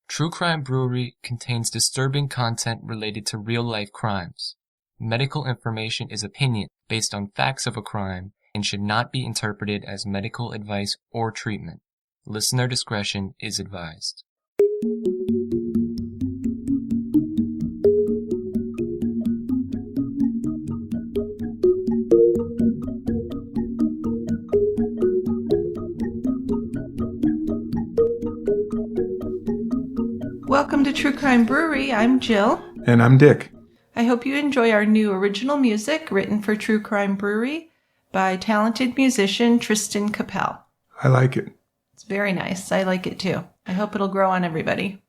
True Crime Brewery contains disturbing content related to real-life crimes. Medical information is opinion based on facts of a crime and should not be interpreted as medical advice or treatment. Listener discretion is advised. Welcome to True Crime Brewery. I'm Jill. And I'm Dick. I hope you enjoy our new original music written for True Crime Brewery by talented musician Tristan Capel. I like it. It's very nice. I like it too. I hope it'll grow on everybody.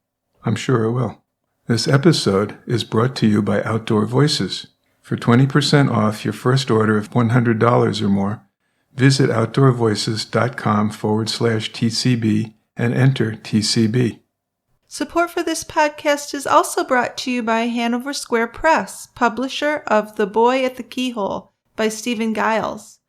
I'm sure it will. This episode is brought to you by Outdoor Voices. For 20% off your first order of $100 or more, visit outdoorvoices.com/TCB and enter TCB. Support for this podcast is also brought to you by Hanover Square Press, publisher of The Boy at the Keyhole by Stephen Giles.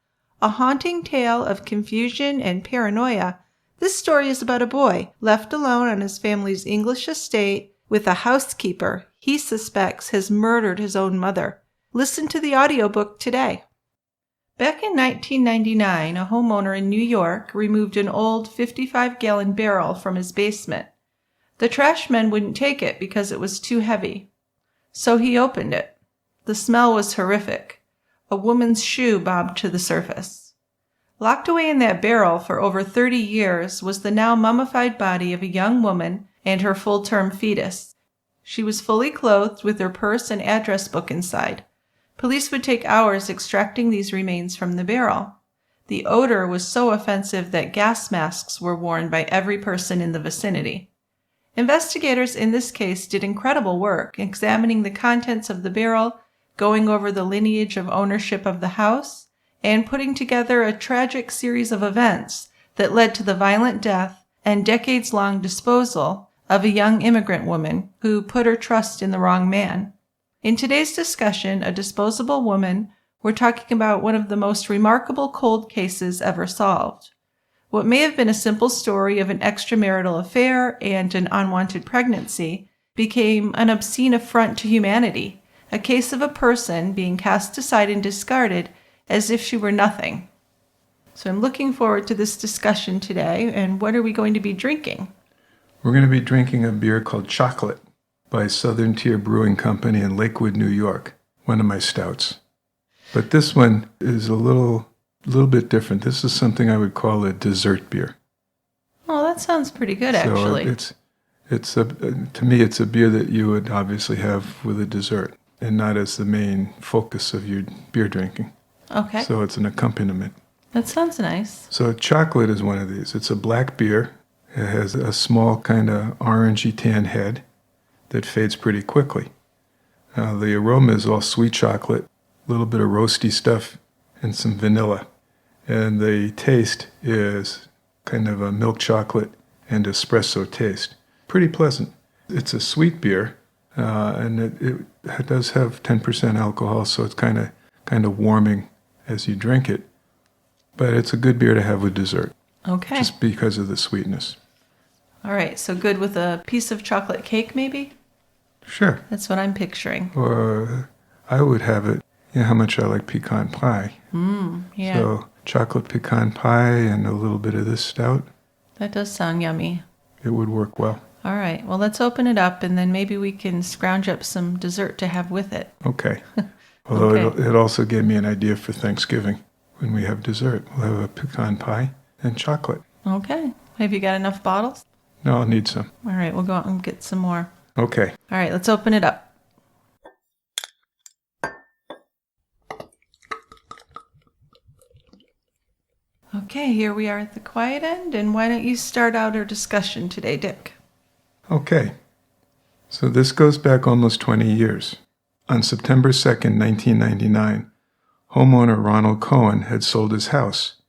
A haunting tale of confusion and paranoia, this story is about a boy left alone on his family's English estate with a housekeeper he suspects has murdered his own mother. Listen to the audiobook today. Back in 1999, a homeowner in New York removed an old 55-gallon barrel from his basement. The trash men wouldn't take it because it was too heavy. So he opened it. The smell was horrific. A woman's shoe bobbed to the surface. Locked away in that barrel for over 30 years was the now mummified body of a young woman and her full-term fetus. She was fully clothed with her purse and address book inside. Police would take hours extracting these remains from the barrel. The odor was so offensive that gas masks were worn by every person in the vicinity. Investigators in this case did incredible work examining the contents of the barrel, going over the lineage of ownership of the house, and putting together a tragic series of events that led to the violent death and decades-long disposal of a young immigrant woman who put her trust in the wrong man. In today's discussion, A Disposable Woman, we're talking about one of the most remarkable cold cases ever solved. What may have been a simple story of an extramarital affair and an unwanted pregnancy became an obscene affront to humanity, a case of a person being cast aside and discarded as if she were nothing. So I'm looking forward to this discussion today, and what are we going to be drinking? We're going to be drinking a beer called Chocolate by Southern Tier Brewing Company in Lakewood, New York, one of my stouts. But this one is a little bit different. This is something I would call a dessert beer. Oh, that sounds pretty good, actually. To me, it's a beer that you would obviously have with a dessert and not as the main focus of your beer drinking. Okay. So it's an accompaniment. That sounds nice. So Chocolate is one of these. It's a black beer. It has a small kind of orangey tan head that fades pretty quickly. The aroma is all sweet chocolate, a little bit of roasty stuff, and some vanilla. And the taste is kind of a milk chocolate and espresso taste. Pretty pleasant. It's a sweet beer, and it does have 10% alcohol, so it's kind of warming as you drink it. But it's a good beer to have with dessert. Okay. Just because of the sweetness. All right, so good with a piece of chocolate cake, maybe? Sure. That's what I'm picturing. Or I would have it, you know how much I like pecan pie. Yeah. So chocolate pecan pie and a little bit of this stout. That does sound yummy. It would work well. All right, well, let's open it up, and then maybe we can scrounge up some dessert to have with it. Okay. Although Okay. it also gave me an idea for Thanksgiving. When we have dessert, we'll have a pecan pie and chocolate. Okay. Have you got enough bottles? No, I'll need some. All right, we'll go out and get some more. Okay. All right, let's open it up. Okay, here we are at the quiet end, and why don't you start out our discussion today, Dick? Okay. So this goes back almost 20 years. On September 2nd, 1999, homeowner Ronald Cohen had sold his house,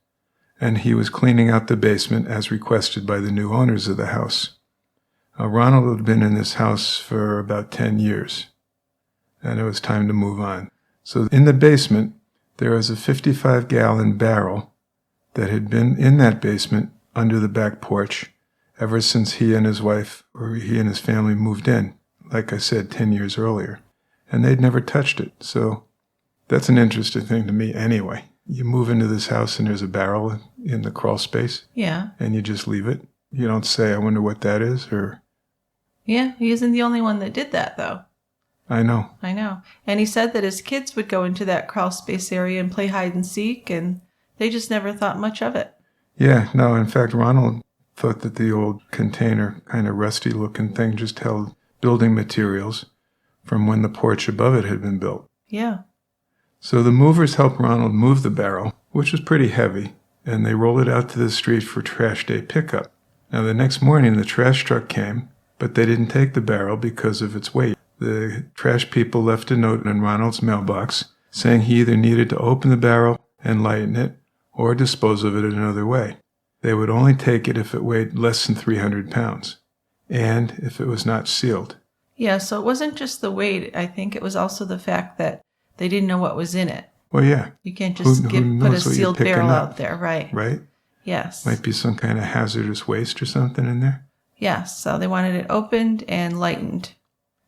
and he was cleaning out the basement as requested by the new owners of the house. Ronald had been in this house for about 10 years, and it was time to move on. So in the basement, there was a 55-gallon barrel that had been in that basement under the back porch ever since he and his wife, or he and his family moved in, like I said, 10 years earlier. And they'd never touched it. So that's an interesting thing to me anyway. You move into this house and there's a barrel in the crawl space. Yeah. And you just leave it. You don't say, I wonder what that is, or... Yeah, he isn't the only one that did that, though. I know. And he said that his kids would go into that crawl space area and play hide and seek, and they just never thought much of it. Yeah, no, in fact, Ronald thought that the old container, kind of rusty-looking thing, just held building materials from when the porch above it had been built. Yeah. So the movers helped Ronald move the barrel, which was pretty heavy, and they rolled it out to the street for trash day pickup. Now, the next morning, the trash truck came, but they didn't take the barrel because of its weight. The trash people left a note in Ronald's mailbox saying he either needed to open the barrel and lighten it or dispose of it another way. They would only take it if it weighed less than 300 pounds and if it was not sealed. Yeah, so it wasn't just the weight. I think it was also the fact that they didn't know what was in it. Well, yeah. You can't just put a sealed barrel out there, right? Right? Yes. Might be some kind of hazardous waste or something in there. Yes, so they wanted it opened and lightened.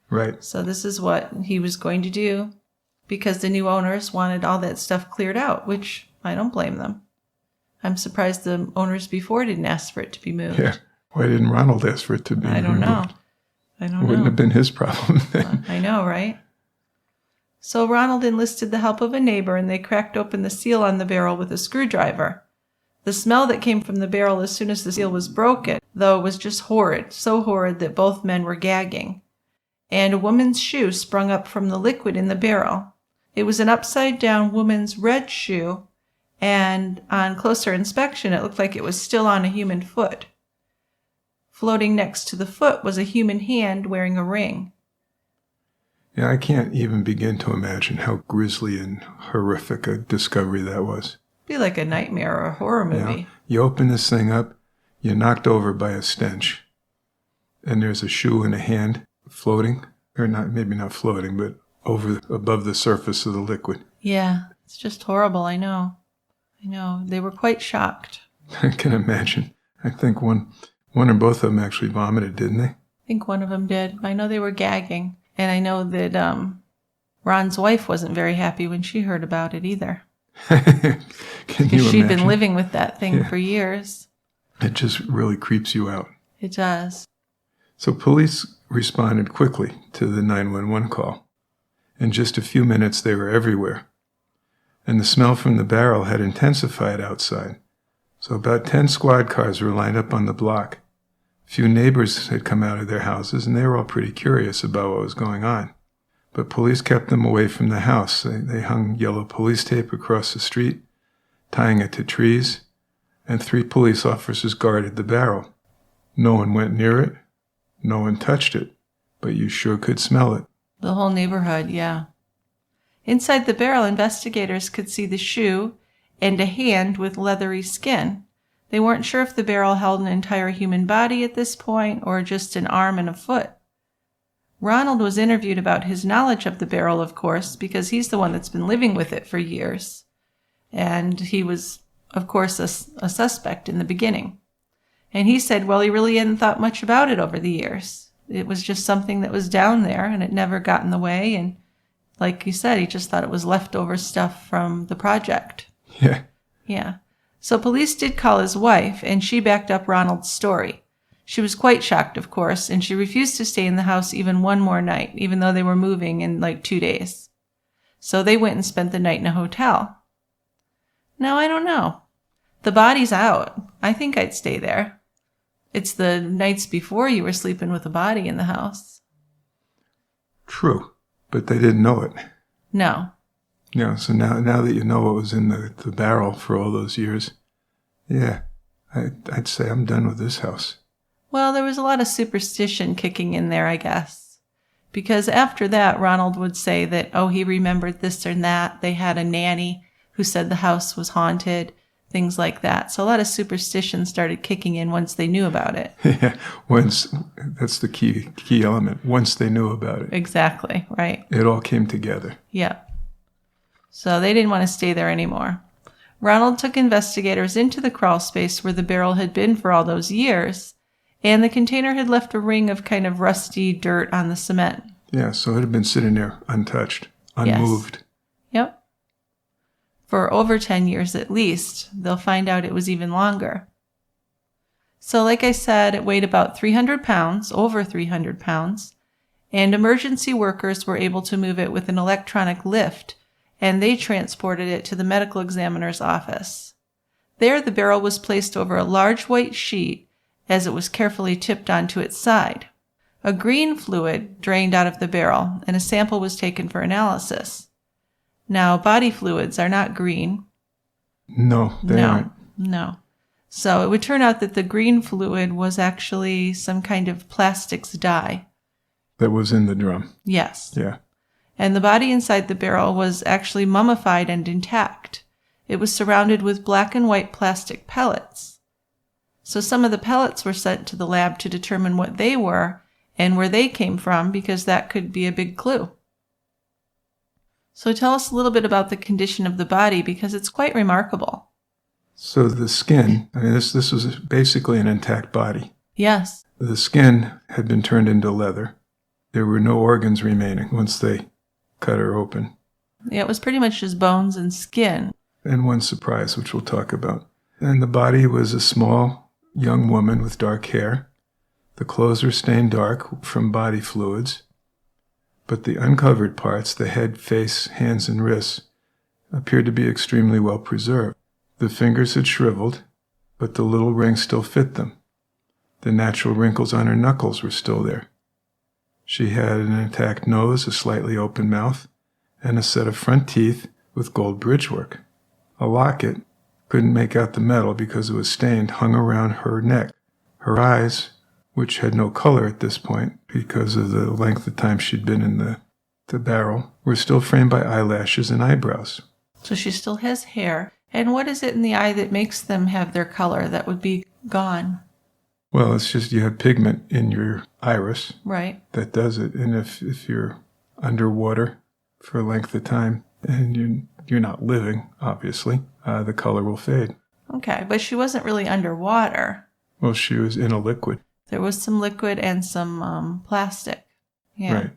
Right. So this is what he was going to do because the new owners wanted all that stuff cleared out, which I don't blame them. I'm surprised the owners before didn't ask for it to be moved. Yeah. Why didn't Ronald ask for it to be moved? I don't know. It wouldn't have been his problem then. I know, right? So Ronald enlisted the help of a neighbor, and they cracked open the seal on the barrel with a screwdriver. The smell that came from the barrel as soon as the seal was broken, though, was just horrid, so horrid that both men were gagging. And a woman's shoe sprung up from the liquid in the barrel. It was an upside-down woman's red shoe, and on closer inspection, it looked like it was still on a human foot. Floating next to the foot was a human hand wearing a ring. Yeah, I can't even begin to imagine how grisly and horrific a discovery that was. Be like a nightmare or a horror movie. You open this thing up, you're knocked over by a stench, and there's a shoe and a hand floating, or not, maybe not floating, but above the surface of the liquid. Yeah, it's just horrible, I know. They were quite shocked. I can imagine. I think one or both of them actually vomited, didn't they? I think one of them did. I know they were gagging. And I know that Ron's wife wasn't very happy when she heard about it either. Because she'd been living with that thing for years. It just really creeps you out. It does. So police responded quickly to the 911 call. In just a few minutes, they were everywhere. And the smell from the barrel had intensified outside. So about 10 squad cars were lined up on the block. A few neighbors had come out of their houses, and they were all pretty curious about what was going on. But police kept them away from the house. They hung yellow police tape across the street, tying it to trees, and 3 police officers guarded the barrel. No one went near it. No one touched it. But you sure could smell it. The whole neighborhood, yeah. Inside the barrel, investigators could see the shoe and a hand with leathery skin. They weren't sure if the barrel held an entire human body at this point or just an arm and a foot. Ronald was interviewed about his knowledge of the barrel, of course, because he's the one that's been living with it for years. And he was, of course, a suspect in the beginning. And he said, well, he really hadn't thought much about it over the years. It was just something that was down there, and it never got in the way. And like you said, he just thought it was leftover stuff from the project. Yeah. Yeah. So police did call his wife, and she backed up Ronald's story. She was quite shocked, of course, and she refused to stay in the house even one more night, even though they were moving in like 2 days. So they went and spent the night in a hotel. Now, I don't know. The body's out. I think I'd stay there. It's the nights before you were sleeping with a body in the house. True, but they didn't know it. No. Yeah, so now that you know what was in the barrel for all those years, yeah, I'd say I'm done with this house. Well, there was a lot of superstition kicking in there, I guess. Because after that, Ronald would say that, oh, he remembered this or that. They had a nanny who said the house was haunted, things like that. So a lot of superstition started kicking in once they knew about it. Yeah, that's the key element, once they knew about it. Exactly, right. It all came together. Yeah. So they didn't want to stay there anymore. Ronald took investigators into the crawl space where the barrel had been for all those years, And the container had left a ring of kind of rusty dirt on the cement. Yeah, so it had been sitting there untouched, unmoved. Yes. Yep. For over 10 years at least. They'll find out it was even longer. So like I said, it weighed about 300 pounds, over 300 pounds, and emergency workers were able to move it with an electronic lift, and they transported it to the medical examiner's office. There, the barrel was placed over a large white sheet as it was carefully tipped onto its side. A green fluid drained out of the barrel, and a sample was taken for analysis. Now, body fluids are not green. No, they aren't. No. So it would turn out that the green fluid was actually some kind of plastics dye. That was in the drum. Yes. Yeah. And the body inside the barrel was actually mummified and intact. It was surrounded with black and white plastic pellets. So some of the pellets were sent to the lab to determine what they were and where they came from, because that could be a big clue. So tell us a little bit about the condition of the body, because it's quite remarkable. So the skin, this was basically an intact body. Yes. The skin had been turned into leather. There were no organs remaining once they cut her open. Yeah, it was pretty much just bones and skin. And one surprise, which we'll talk about. And the body was a small young woman with dark hair. The clothes were stained dark from body fluids, but the uncovered parts, the head, face, hands, and wrists, appeared to be extremely well preserved. The fingers had shriveled, but the little ring still fit them. The natural wrinkles on her knuckles were still there. She had an intact nose, a slightly open mouth, and a set of front teeth with gold bridgework. A locket, couldn't make out the metal because it was stained, hung around her neck. Her eyes, which had no color at this point because of the length of time she'd been in the barrel, were still framed by eyelashes and eyebrows. So she still has hair. And what is it in the eye that makes them have their color that would be gone? Well, it's just you have pigment in your iris. Right. That does it. And if you're underwater for a length of time and you're not living, obviously, the color will fade. Okay, but she wasn't really underwater. Well, she was in a liquid. There was some liquid and some plastic. Yeah. Right.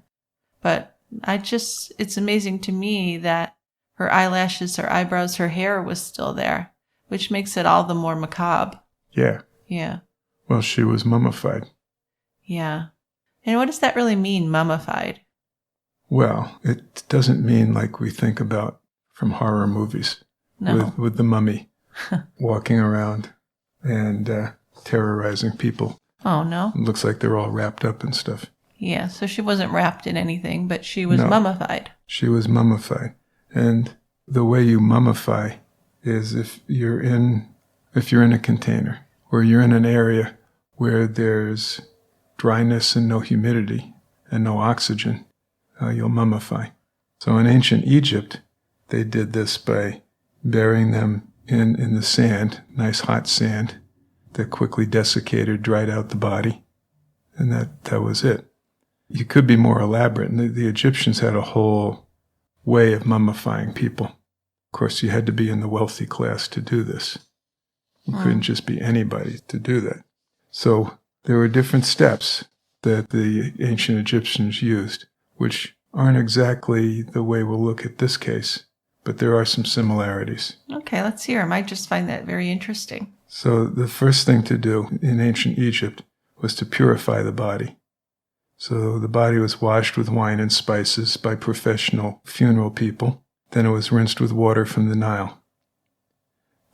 But it's amazing to me that her eyelashes, her eyebrows, her hair was still there, which makes it all the more macabre. Yeah. Yeah. Well, she was mummified. Yeah. And what does that really mean, mummified? Well, it doesn't mean like we think about from horror movies. No. With the mummy walking around and terrorizing people. Oh, no? It looks like they're all wrapped up and stuff. Yeah, so she wasn't wrapped in anything, but she was No. mummified. She was mummified. And the way you mummify is if you're in a container, or you're in an area where there's dryness and no humidity and no oxygen, you'll mummify. So in ancient Egypt, they did this by burying them in the sand, nice hot sand, that quickly desiccated, dried out the body, and that was it. You could be more elaborate, and the Egyptians had a whole way of mummifying people. Of course, you had to be in the wealthy class to do this. You couldn't just be anybody to do that. So there were different steps that the ancient Egyptians used, which aren't exactly the way we'll look at this case, but there are some similarities. Okay, let's hear them. I just find that very interesting. So the first thing to do in ancient Egypt was to purify the body. So the body was washed with wine and spices by professional funeral people. Then it was rinsed with water from the Nile.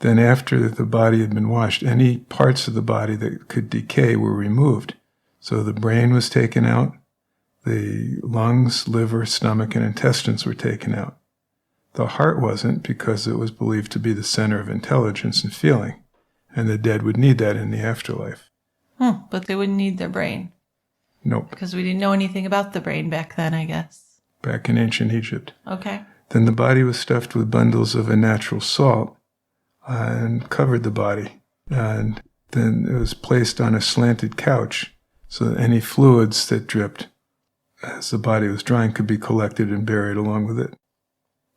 Then after the body had been washed, any parts of the body that could decay were removed. So the brain was taken out, the lungs, liver, stomach, and intestines were taken out. The heart wasn't, because it was believed to be the center of intelligence and feeling, and the dead would need that in the afterlife. But they wouldn't need their brain. Nope. Because we didn't know anything about the brain back then, I guess. Back in ancient Egypt. Okay. Then the body was stuffed with bundles of a natural salt and covered the body. And then it was placed on a slanted couch so that any fluids that dripped as the body was drying could be collected and buried along with it.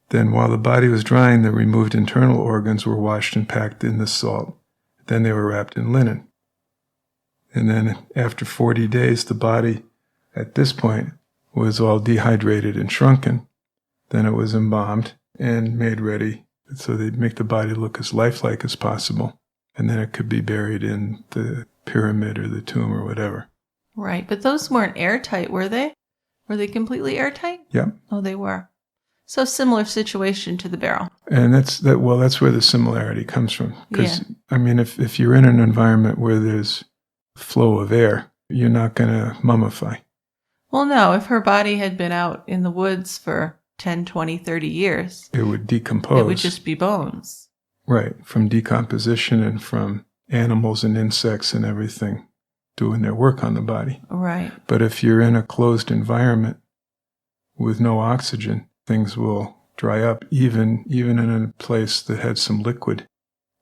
Then while the body was drying, the removed internal organs were washed and packed in the salt. Then they were wrapped in linen. And then after 40 days, the body at this point was all dehydrated and shrunken. Then it was embalmed and made ready so they'd make the body look as lifelike as possible. And then it could be buried in the pyramid or the tomb or whatever. Right, but those weren't airtight, were they? Were they completely airtight? Yep. Oh, they were. So similar situation to the barrel. And that's where the similarity comes from. Because, Yeah. I mean, if you're in an environment where there's flow of air, you're not going to mummify. Well, no, if her body had been out in the woods for 10, 20, 30 years, It would decompose. it would just be bones. Right, from decomposition and from animals and insects and everything doing their work on the body. Right. But if you're in a closed environment with no oxygen, things will dry up, even in a place that had some liquid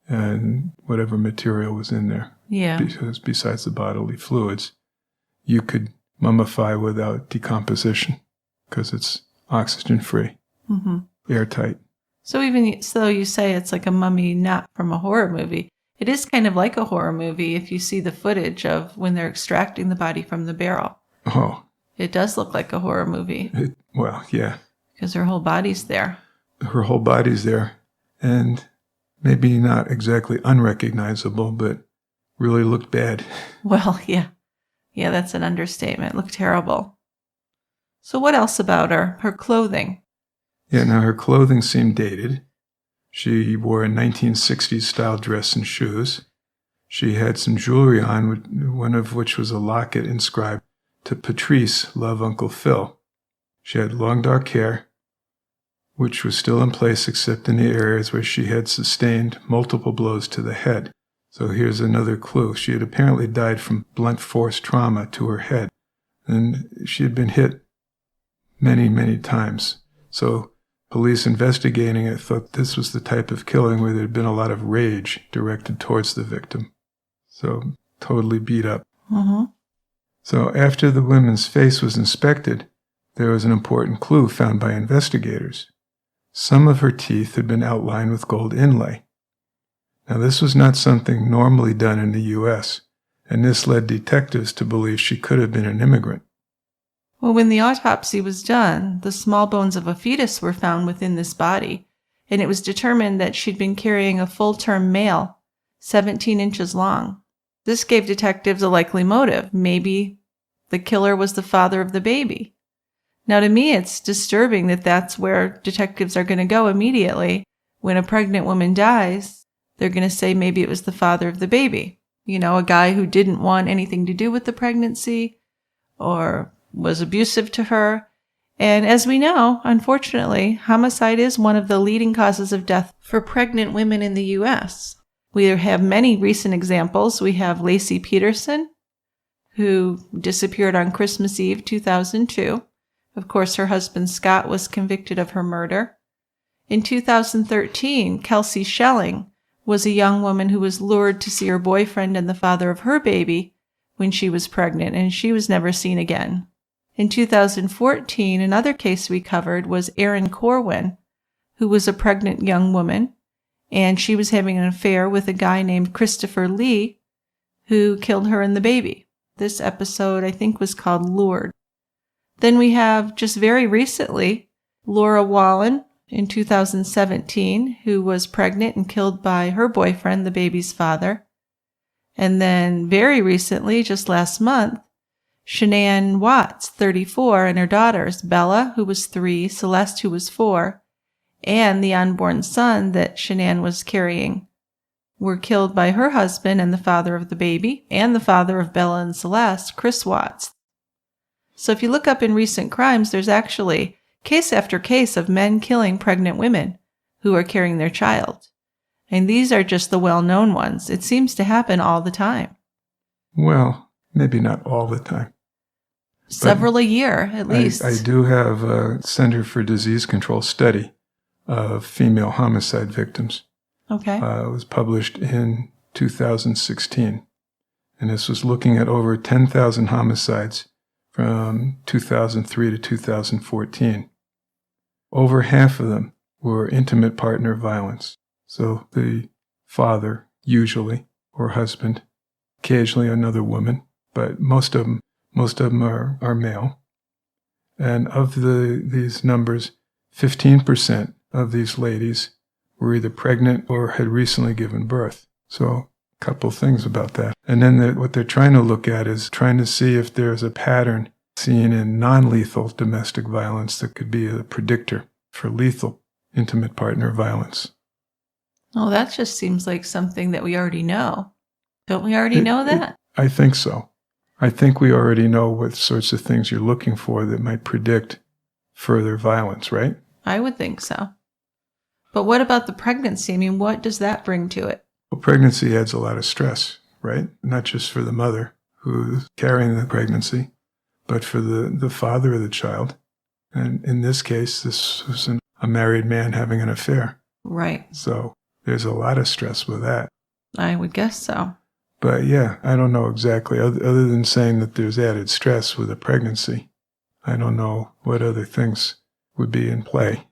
and whatever material was in there. Yeah. Because besides the bodily fluids, you could mummify without decomposition because it's oxygen-free, airtight. So even so, you say it's like a mummy not from a horror movie. It is kind of like a horror movie if you see the footage of when they're extracting the body from the barrel. Oh. It does look like a horror movie. Well, yeah. Because her whole body's there. Her whole body's there. And maybe not exactly unrecognizable, but really looked bad. Well, yeah. Yeah, that's an understatement. Looked terrible. So what else about her? Her clothing. Yeah, now her clothing seemed dated. She wore a 1960s style dress and shoes. She had some jewelry on, one of which was a locket inscribed, "To Patrice, love Uncle Phil." She had long dark hair, which was still in place except in the areas where she had sustained multiple blows to the head. So here's another clue. She had apparently died from blunt force trauma to her head, and she had been hit many, many times. So police investigating it thought this was the type of killing where there had been a lot of rage directed towards the victim. So totally beat up. So after the woman's face was inspected, there was an important clue found by investigators. Some of her teeth had been outlined with gold inlay. Now this was not something normally done in the U.S., and this led detectives to believe she could have been an immigrant. Well, when the autopsy was done, the small bones of a fetus were found within this body, and it was determined that she'd been carrying a full-term male, 17 inches long. This gave detectives a likely motive. Maybe the killer was the father of the baby. Now, to me, it's disturbing that that's where detectives are going to go immediately. When a pregnant woman dies, they're going to say maybe it was the father of the baby. You know, a guy who didn't want anything to do with the pregnancy or was abusive to her. And as we know, unfortunately, homicide is one of the leading causes of death for pregnant women in the U.S. We have many recent examples. We have Lacey Peterson, who disappeared on Christmas Eve 2002. Of course, her husband Scott was convicted of her murder. In 2013, Kelsey Schelling was a young woman who was lured to see her boyfriend and the father of her baby when she was pregnant, and she was never seen again. In 2014, another case we covered was Erin Corwin, who was a pregnant young woman, and she was having an affair with a guy named Christopher Lee, who killed her and the baby. This episode, I think, was called Lured. Then we have, just very recently, Laura Wallen in 2017, who was pregnant and killed by her boyfriend, the baby's father. And then very recently, just last month, Shanann Watts, 34, and her daughters, Bella, who was 3, Celeste, who was 4, and the unborn son that Shanann was carrying, were killed by her husband and the father of the baby, and the father of Bella and Celeste, Chris Watts. So if you look up in recent crimes, there's actually case after case of men killing pregnant women who are carrying their child. And these are just the well-known ones. It seems to happen all the time. Well, maybe not all the time. Several a year, at least. I do have a Center for Disease Control study of female homicide victims. Okay. It was published in 2016. And this was looking at over 10,000 homicides from 2003 to 2014. Over half of them were intimate partner violence. So the father, usually, or husband, occasionally another woman, but most of them are male. And of these numbers, 15% of these ladies were either pregnant or had recently given birth. So a couple things about that. And then what they're trying to look at is trying to see if there's a pattern seen in non-lethal domestic violence that could be a predictor for lethal intimate partner violence. Oh, that just seems like something that we already know. Don't we already know that? I think so. I think we already know what sorts of things you're looking for that might predict further violence, right? I would think so. But what about the pregnancy? I mean, what does that bring to it? Well, pregnancy adds a lot of stress, right? Not just for the mother who's carrying the pregnancy, but for the father of the child. And in this case, this was a married man having an affair. Right. So there's a lot of stress with that. I would guess so. But yeah, I don't know exactly, other than saying that there's added stress with a pregnancy. I don't know what other things would be in play.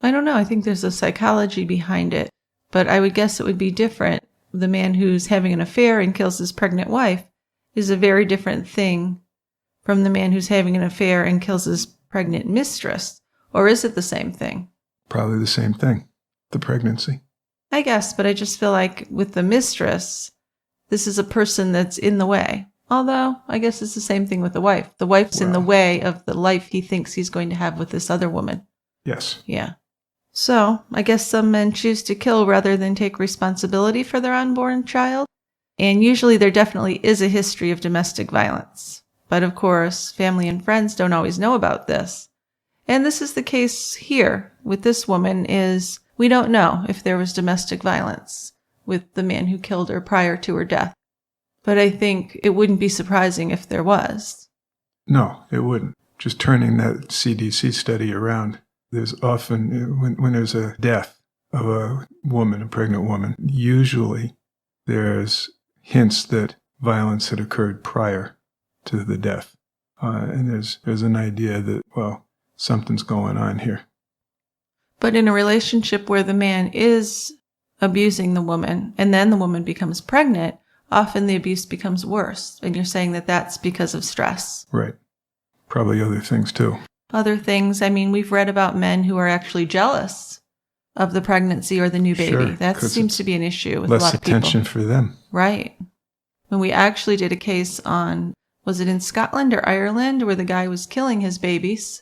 I don't know. I think there's a psychology behind it, but I would guess it would be different. The man who's having an affair and kills his pregnant wife is a very different thing from the man who's having an affair and kills his pregnant mistress. Or is it the same thing? Probably the same thing, the pregnancy. I guess, but I just feel like with the mistress, this is a person that's in the way. Although, I guess it's the same thing with the wife. The wife's in the way of the life he thinks he's going to have with this other woman. Yes. Yeah. So, I guess some men choose to kill rather than take responsibility for their unborn child. And usually there definitely is a history of domestic violence. But of course, family and friends don't always know about this. And this is the case here with this woman is we don't know if there was domestic violence with the man who killed her prior to her death. But I think it wouldn't be surprising if there was. No, it wouldn't. Just turning that CDC study around, there's often, when there's a death of a woman, a pregnant woman, usually there's hints that violence had occurred prior to the death. And there's an idea that, well, something's going on here. But in a relationship where the man is abusing the woman and then the woman becomes pregnant, often the abuse becomes worse. And you're saying that that's because of stress. Right. Probably other things too. Other things, I mean, we've read about men who are actually jealous of the pregnancy or the new baby. Sure, that seems to be an issue with a lot of people. Less attention for them. Right. When we actually did a case on, was it in Scotland or Ireland, where the guy was killing his babies?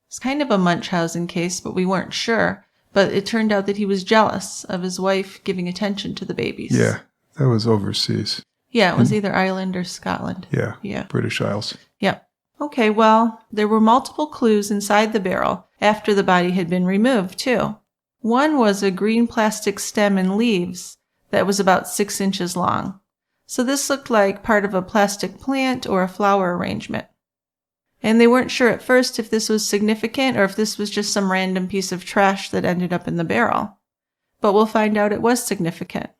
It's kind of a Munchausen case, but we weren't sure. But it turned out that he was jealous of his wife giving attention to the babies. Yeah, that was overseas. Yeah, it was either Ireland or Scotland. Yeah. British Isles. Yep. Okay, well, there were multiple clues inside the barrel after the body had been removed, too. One was a green plastic stem and leaves that was about 6 inches long. So this looked like part of a plastic plant or a flower arrangement. And they weren't sure at first if this was significant or if this was just some random piece of trash that ended up in the barrel. But we'll find out it was significant.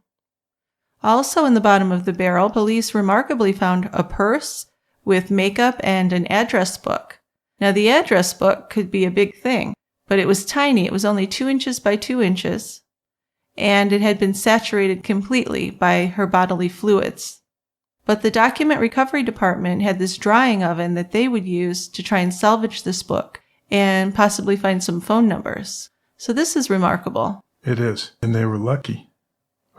Also in the bottom of the barrel, police remarkably found a purse with makeup and an address book. Now the address book could be a big thing, but it was tiny. It was only 2 inches by 2 inches, and it had been saturated completely by her bodily fluids. But the document recovery department had this drying oven that they would use to try and salvage this book and possibly find some phone numbers. So this is remarkable. It is. And they were lucky.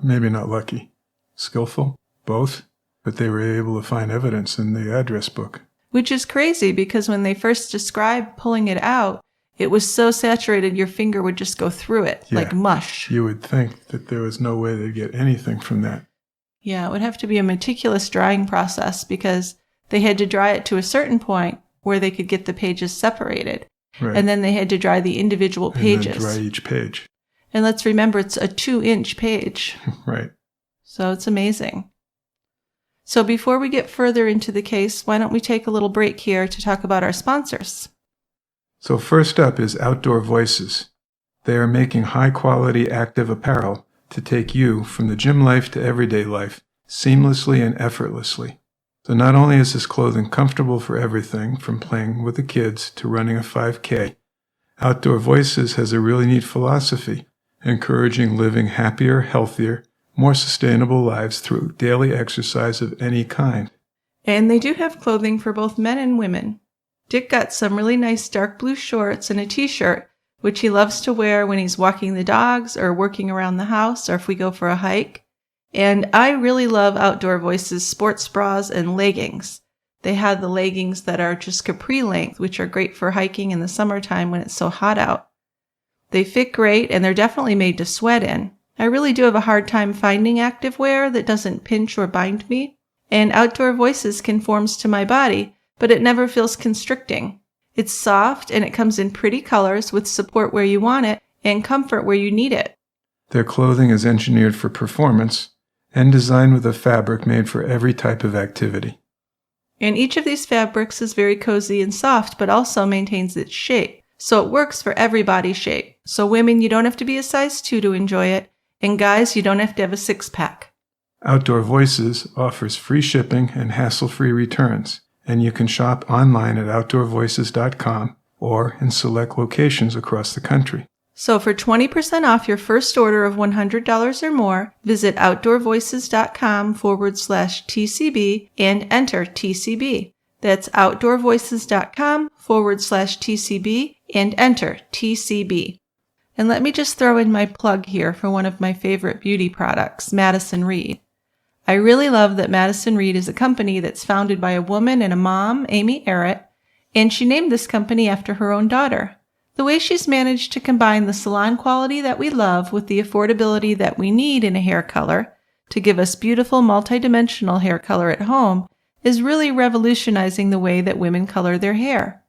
Maybe not lucky. Skillful. Both. But they were able to find evidence in the address book. Which is crazy because when they first described pulling it out, it was so saturated your finger would just go through it like mush. You would think that there was no way they'd get anything from that. Yeah, it would have to be a meticulous drying process because they had to dry it to a certain point where they could get the pages separated. Right. And then they had to dry the individual pages. And then dry each page. And let's remember, it's a 2-inch page. Right. So it's amazing. So before we get further into the case, why don't we take a little break here to talk about our sponsors? So first up is Outdoor Voices. They are making high-quality active apparel to take you from the gym life to everyday life seamlessly and effortlessly. So not only is this clothing comfortable for everything from playing with the kids to running a 5K, Outdoor Voices has a really neat philosophy, encouraging living happier, healthier, more sustainable lives through daily exercise of any kind. And they do have clothing for both men and women. Dick got some really nice dark blue shorts and a t-shirt, which he loves to wear when he's walking the dogs or working around the house or if we go for a hike. And I really love Outdoor Voices sports bras and leggings. They have the leggings that are just capri length, which are great for hiking in the summertime when it's so hot out. They fit great and they're definitely made to sweat in. I really do have a hard time finding activewear that doesn't pinch or bind me. And Outdoor Voices conforms to my body, but it never feels constricting. It's soft and it comes in pretty colors with support where you want it and comfort where you need it. Their clothing is engineered for performance and designed with a fabric made for every type of activity. And each of these fabrics is very cozy and soft, but also maintains its shape. So it works for every body shape. So women, you don't have to be a size 2 to enjoy it. And guys, you don't have to have a 6-pack. Outdoor Voices offers free shipping and hassle-free returns, and you can shop online at outdoorvoices.com or in select locations across the country. So for 20% off your first order of $100 or more, visit outdoorvoices.com/TCB and enter TCB. That's outdoorvoices.com/TCB and enter TCB. And let me just throw in my plug here for one of my favorite beauty products, Madison Reed. I really love that Madison Reed is a company that's founded by a woman and a mom, Amy Errett, and she named this company after her own daughter. The way she's managed to combine the salon quality that we love with the affordability that we need in a hair color to give us beautiful multidimensional hair color at home is really revolutionizing the way that women color their hair.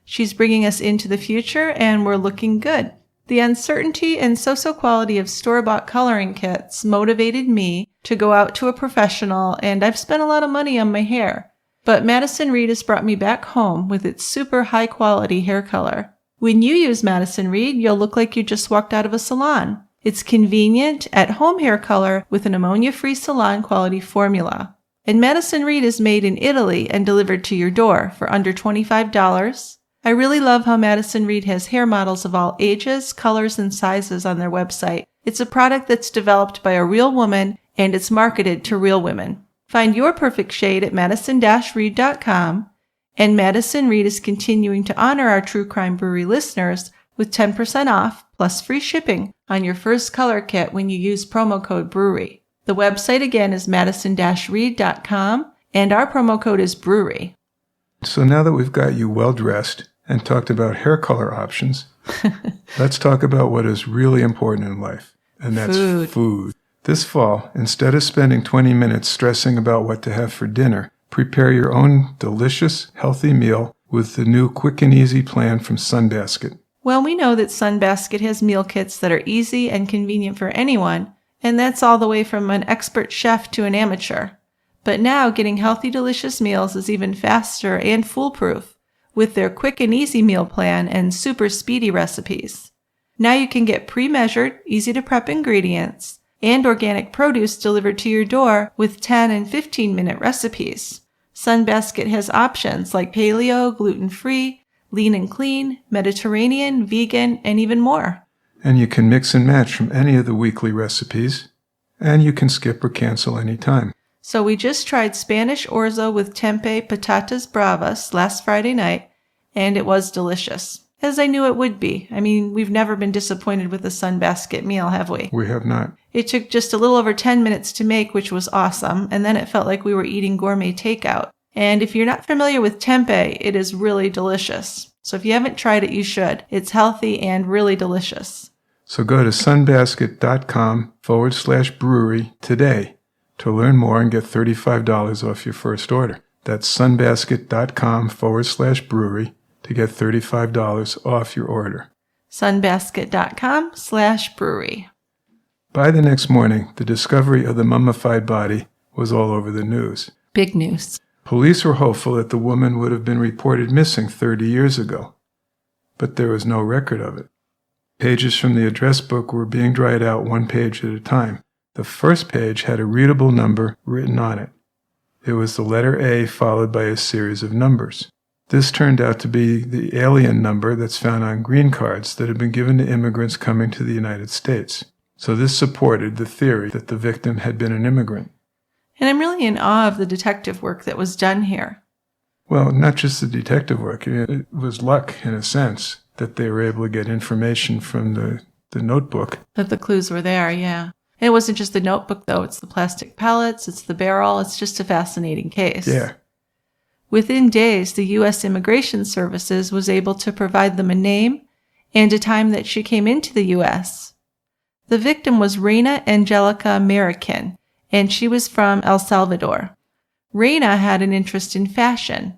She's bringing us into the future and we're looking good. The uncertainty and so-so quality of store-bought coloring kits motivated me to go out to a professional, and I've spent a lot of money on my hair. But Madison Reed has brought me back home with its super high-quality hair color. When you use Madison Reed, you'll look like you just walked out of a salon. It's convenient, at-home hair color with an ammonia-free salon-quality formula. And Madison Reed is made in Italy and delivered to your door for under $25. I really love how Madison Reed has hair models of all ages, colors, and sizes on their website. It's a product that's developed by a real woman, and it's marketed to real women. Find your perfect shade at madison-reed.com, and Madison Reed is continuing to honor our True Crime Brewery listeners with 10% off plus free shipping on your first color kit when you use promo code BREWERY. The website again is madison-reed.com, and our promo code is BREWERY. So now that we've got you well dressed and talked about hair color options, let's talk about what is really important in life, and that's food. This fall, instead of spending 20 minutes stressing about what to have for dinner, prepare your own delicious, healthy meal with the new quick and easy plan from Sunbasket. Well, we know that Sunbasket has meal kits that are easy and convenient for anyone, and that's all the way from an expert chef to an amateur. But now getting healthy, delicious meals is even faster and foolproof with their quick and easy meal plan and super speedy recipes. Now you can get pre-measured, easy-to-prep ingredients and organic produce delivered to your door with 10 and 15-minute recipes. Sunbasket has options like paleo, gluten-free, lean and clean, Mediterranean, vegan, and even more. And you can mix and match from any of the weekly recipes, and you can skip or cancel any time. So we just tried Spanish orzo with tempeh patatas bravas last Friday night, and it was delicious, as I knew it would be. I mean, we've never been disappointed with a Sunbasket meal, have we? We have not. It took just a little over 10 minutes to make, which was awesome, and then it felt like we were eating gourmet takeout. And if you're not familiar with tempeh, it is really delicious. So if you haven't tried it, you should. It's healthy and really delicious. So go to sunbasket.com/brewery today to learn more and get $35 off your first order. That's sunbasket.com/brewery to get $35 off your order. sunbasket.com/brewery. By the next morning, the discovery of the mummified body was all over the news. Big news. Police were hopeful that the woman would have been reported missing 30 years ago, but there was no record of it. Pages from the address book were being dried out one page at a time. The first page had a readable number written on it. It was the letter A followed by a series of numbers. This turned out to be the alien number that's found on green cards that have been given to immigrants coming to the United States. So this supported the theory that the victim had been an immigrant. And I'm really in awe of the detective work that was done here. Well, not just the detective work. It was luck, in a sense, that they were able to get information from the notebook. That the clues were there, yeah. And it wasn't just the notebook, though. It's the plastic pellets, it's the barrel. It's just a fascinating case. Yeah. Within days, the U.S. Immigration Services was able to provide them a name and a time that she came into the U.S. The victim was Reyna Angelica Marroquin, and she was from El Salvador. Reyna had an interest in fashion.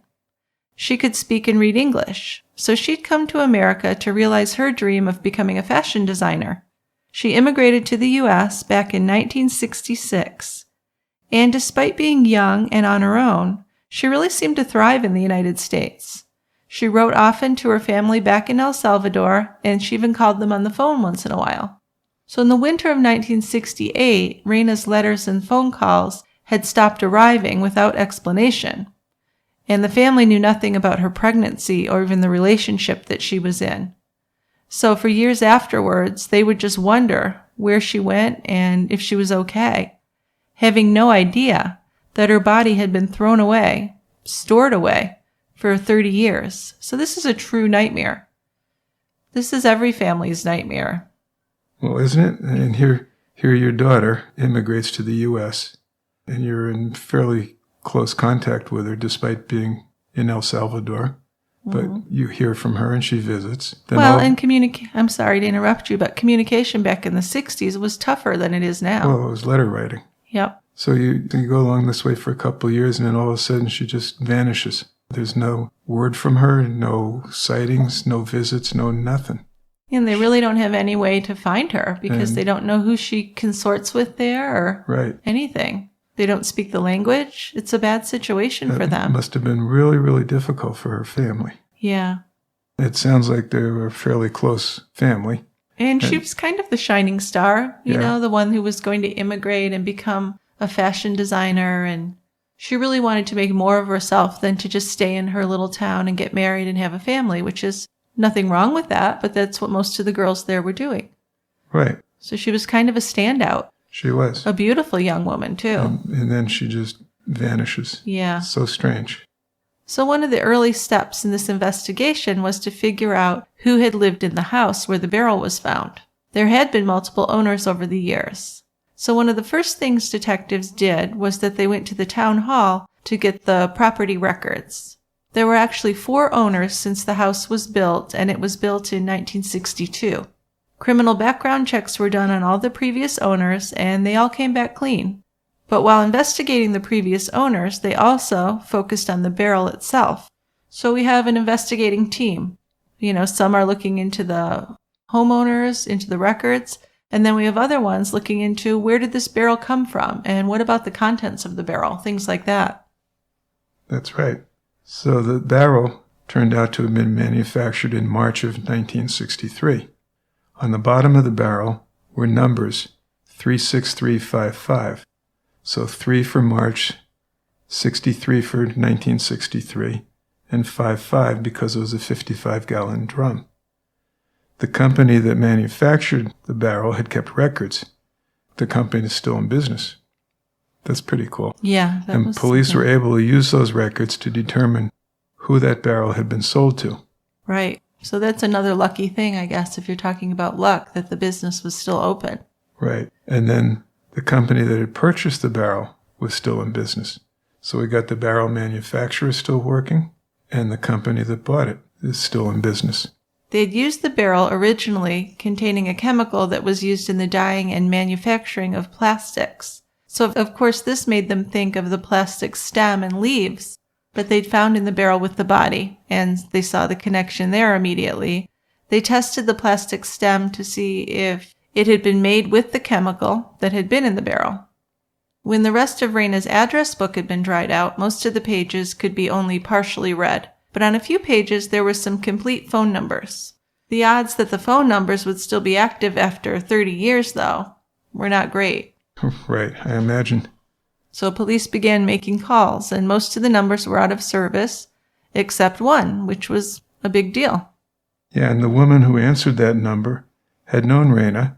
She could speak and read English, so she'd come to America to realize her dream of becoming a fashion designer. She immigrated to the U.S. back in 1966, and despite being young and on her own, she really seemed to thrive in the United States. She wrote often to her family back in El Salvador, and she even called them on the phone once in a while. So in the winter of 1968, Reyna's letters and phone calls had stopped arriving without explanation, and the family knew nothing about her pregnancy or even the relationship that she was in. So for years afterwards, they would just wonder where she went and if she was okay, having no idea that her body had been thrown away, stored away, for 30 years. So this is a true nightmare. This is every family's nightmare. Well, isn't it? And here your daughter immigrates to the U.S., and you're in fairly close contact with her despite being in El Salvador. But you hear from her and she visits. Then I'm sorry to interrupt you, but communication back in the 60s was tougher than it is now. Well, it was letter writing. Yep. So you go along this way for a couple of years, and then all of a sudden she just vanishes. There's no word from her, no sightings, no visits, no nothing. And they really don't have any way to find her because they don't know who she consorts with there or anything. They don't speak the language. It's a bad situation for them. It must have been really, really difficult for her family. Yeah. It sounds like they were a fairly close family. And she was kind of the shining star, you know, the one who was going to immigrate and become a fashion designer. And she really wanted to make more of herself than to just stay in her little town and get married and have a family, which is nothing wrong with that, but that's what most of the girls there were doing. Right. So she was kind of a standout. She was. A beautiful young woman, too. And then she just vanishes. Yeah. So strange. So one of the early steps in this investigation was to figure out who had lived in the house where the barrel was found. There had been multiple owners over the years. So one of the first things detectives did was that they went to the town hall to get the property records. There were actually 4 owners since the house was built, and it was built in 1962. Criminal background checks were done on all the previous owners, and they all came back clean. But while investigating the previous owners, they also focused on the barrel itself. So we have an investigating team. You know, some are looking into the homeowners, into the records, and then we have other ones looking into where did this barrel come from, and what about the contents of the barrel, things like that. That's right. So the barrel turned out to have been manufactured in March of 1963. On the bottom of the barrel were numbers 36355. So 3 for March, 63 for 1963, and 55 because it was a 55-gallon drum. The company that manufactured the barrel had kept records. The company is still in business. That's pretty cool. Yeah. And police were able to use those records to determine who that barrel had been sold to. Right. So that's another lucky thing, I guess, if you're talking about luck, that the business was still open. Right. And then the company that had purchased the barrel was still in business. So we got the barrel manufacturer still working, and the company that bought it is still in business. They had used the barrel originally containing a chemical that was used in the dyeing and manufacturing of plastics. So, of course, this made them think of the plastic stem and leaves that they'd found in the barrel with the body, and they saw the connection there immediately. They tested the plastic stem to see if it had been made with the chemical that had been in the barrel. When the rest of Reyna's address book had been dried out, most of the pages could be only partially read, but on a few pages there were some complete phone numbers. The odds that the phone numbers would still be active after 30 years, though, were not great. Right, I imagine. So police began making calls, and most of the numbers were out of service, except one, which was a big deal. Yeah, and the woman who answered that number had known Reyna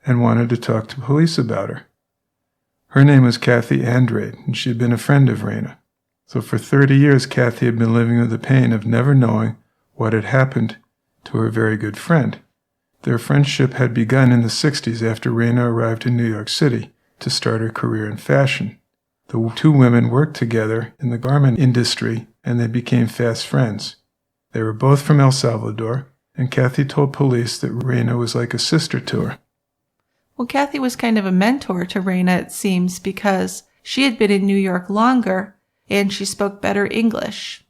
and wanted to talk to police about her. Her name was Kathy Andrade, and she had been a friend of Reyna. So for 30 years, Kathy had been living with the pain of never knowing what had happened to her very good friend. Their friendship had begun in the 60s after Reyna arrived in New York City to start her career in fashion. The two women worked together in the garment industry, and they became fast friends. They were both from El Salvador, and Kathy told police that Reyna was like a sister to her. Well, Kathy was kind of a mentor to Reyna, it seems, because she had been in New York longer, and she spoke better English.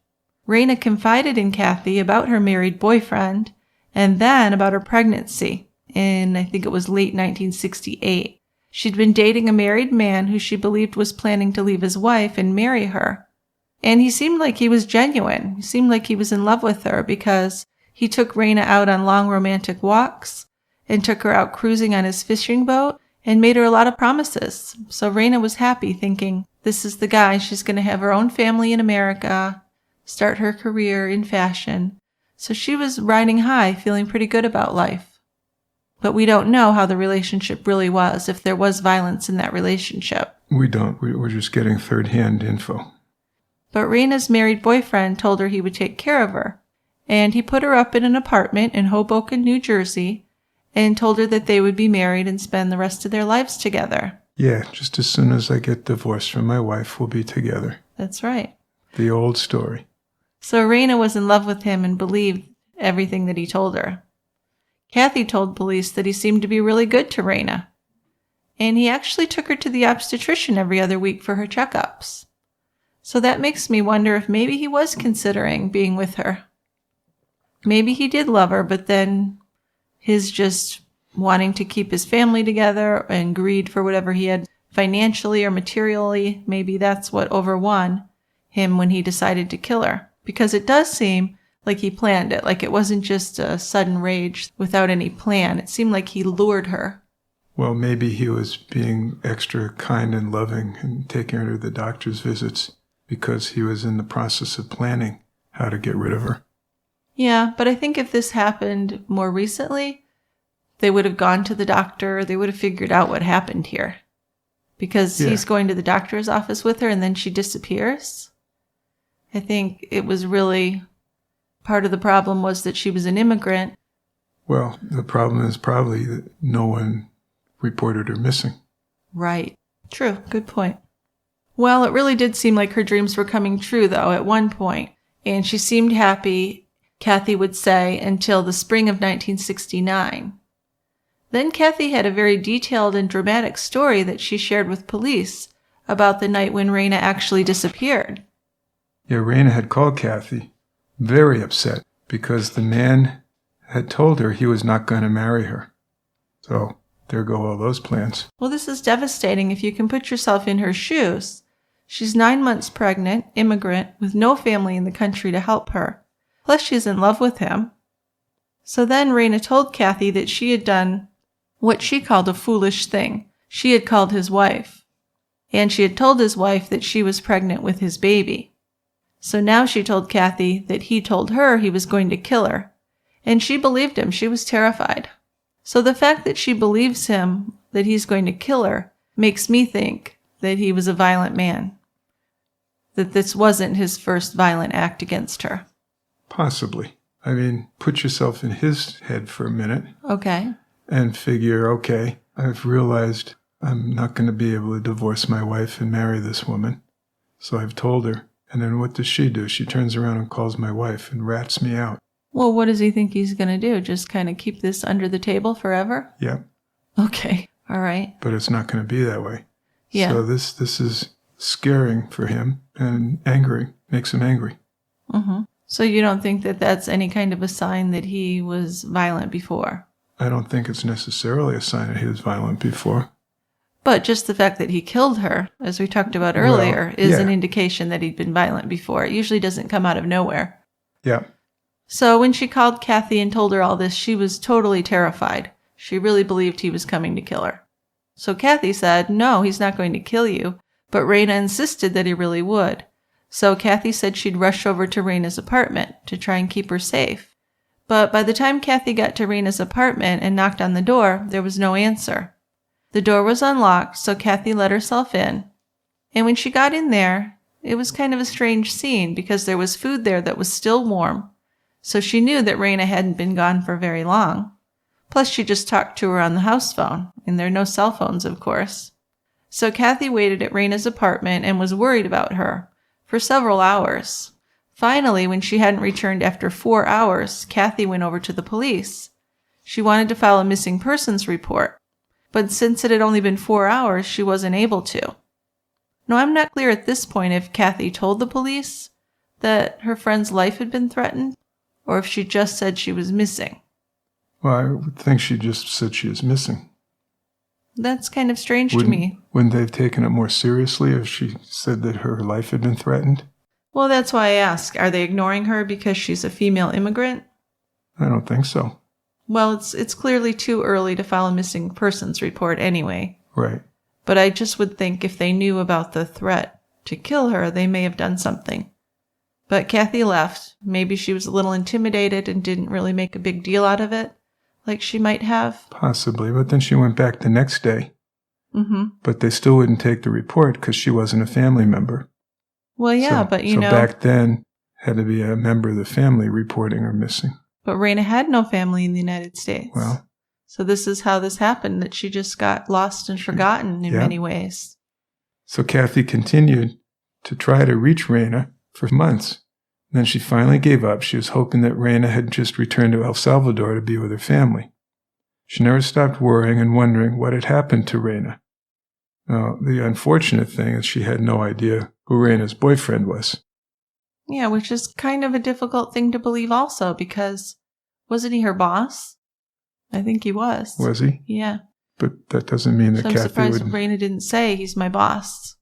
Reyna confided in Kathy about her married boyfriend, and then about her pregnancy in, I think it was late 1968. She'd been dating a married man who she believed was planning to leave his wife and marry her. And he seemed like he was genuine. He seemed like he was in love with her because he took Reyna out on long romantic walks and took her out cruising on his fishing boat and made her a lot of promises. So Reyna was happy, thinking, this is the guy. She's going to have her own family in America, start her career in fashion. So she was riding high, feeling pretty good about life. But we don't know how the relationship really was, if there was violence in that relationship. We don't. We're just getting third-hand info. But Reyna's married boyfriend told her he would take care of her, and he put her up in an apartment in Hoboken, New Jersey, and told her that they would be married and spend the rest of their lives together. Yeah, just as soon as I get divorced from my wife, we'll be together. That's right. The old story. So Reyna was in love with him and believed everything that he told her. Kathy told police that he seemed to be really good to Reyna, and he actually took her to the obstetrician every other week for her checkups. So that makes me wonder if maybe he was considering being with her. Maybe he did love her, but then his just wanting to keep his family together and greed for whatever he had financially or materially, maybe that's what overwon him when he decided to kill her. Because it does seem like he planned it, like it wasn't just a sudden rage without any plan. It seemed like he lured her. Well, maybe he was being extra kind and loving and taking her to the doctor's visits because he was in the process of planning how to get rid of her. Yeah, but I think if this happened more recently, they would have gone to the doctor. They would have figured out what happened here. Because he's going to the doctor's office with her and then she disappears. I think it was really part of the problem was that she was an immigrant. Well, the problem is probably that no one reported her missing. Right. True. Good point. Well, it really did seem like her dreams were coming true, though, at one point, and she seemed happy, Kathy would say, until the spring of 1969. Then Kathy had a very detailed and dramatic story that she shared with police about the night when Reyna actually disappeared. Yeah, Reyna had called Kathy, very upset, because the man had told her he was not going to marry her. So there go all those plans. Well, this is devastating if you can put yourself in her shoes. She's 9 months pregnant, immigrant, with no family in the country to help her. Plus, she's in love with him. So then Reyna told Kathy that she had done what she called a foolish thing. She had called his wife. And she had told his wife that she was pregnant with his baby. So now she told Kathy that he told her he was going to kill her. And she believed him. She was terrified. So the fact that she believes him, that he's going to kill her, makes me think that he was a violent man. That this wasn't his first violent act against her. Possibly. I mean, put yourself in his head for a minute. Okay. And figure, okay, I've realized I'm not going to be able to divorce my wife and marry this woman. So I've told her. And then what does she do? She turns around and calls my wife and rats me out. Well, what does he think he's going to do? Just kind of keep this under the table forever? Yeah. Okay. All right. But it's not going to be that way. Yeah. So this is scaring for him and angering, makes him angry. Mm-hmm. So you don't think that that's any kind of a sign that he was violent before? I don't think it's necessarily a sign that he was violent before. But just the fact that he killed her, as we talked about earlier, is an indication that he'd been violent before. It usually doesn't come out of nowhere. Yeah. So when she called Kathy and told her all this, she was totally terrified. She really believed he was coming to kill her. So Kathy said, no, he's not going to kill you. But Reyna insisted that he really would. So Kathy said she'd rush over to Reyna's apartment to try and keep her safe. But by the time Kathy got to Reyna's apartment and knocked on the door, there was no answer. The door was unlocked, so Kathy let herself in. And when she got in there, it was kind of a strange scene because there was food there that was still warm. So she knew that Reyna hadn't been gone for very long. Plus, she just talked to her on the house phone, and there are no cell phones, of course. So Kathy waited at Reyna's apartment and was worried about her for several hours. Finally, when she hadn't returned after 4 hours, Kathy went over to the police. She wanted to file a missing persons report, but since it had only been 4 hours, she wasn't able to. Now, I'm not clear at this point if Kathy told the police that her friend's life had been threatened, or if she just said she was missing. Well, I would think she just said she was missing. That's kind of strange to me. Wouldn't they have taken it more seriously if she said that her life had been threatened? Well, that's why I ask. Are they ignoring her because she's a female immigrant? I don't think so. Well, it's clearly too early to file a missing persons report anyway. Right. But I just would think if they knew about the threat to kill her, they may have done something. But Kathy left. Maybe she was a little intimidated and didn't really make a big deal out of it, like she might have. Possibly, but then she went back the next day. Mm-hmm. But they still wouldn't take the report because she wasn't a family member. Well, yeah, but you know... So back then, had to be a member of the family reporting her missing. But Reyna had no family in the United States. Well... So this is how this happened, that she just got lost and forgotten in many ways. So Kathy continued to try to reach Reyna for months. Then she finally gave up. She was hoping that Reyna had just returned to El Salvador to be with her family. She never stopped worrying and wondering what had happened to Reyna. Now, the unfortunate thing is she had no idea who Reyna's boyfriend was. Yeah, which is kind of a difficult thing to believe also, because wasn't he her boss? I think he was. Was he? Yeah. But that doesn't mean that so I'm Kathy surprised would... Reyna didn't say he's my boss.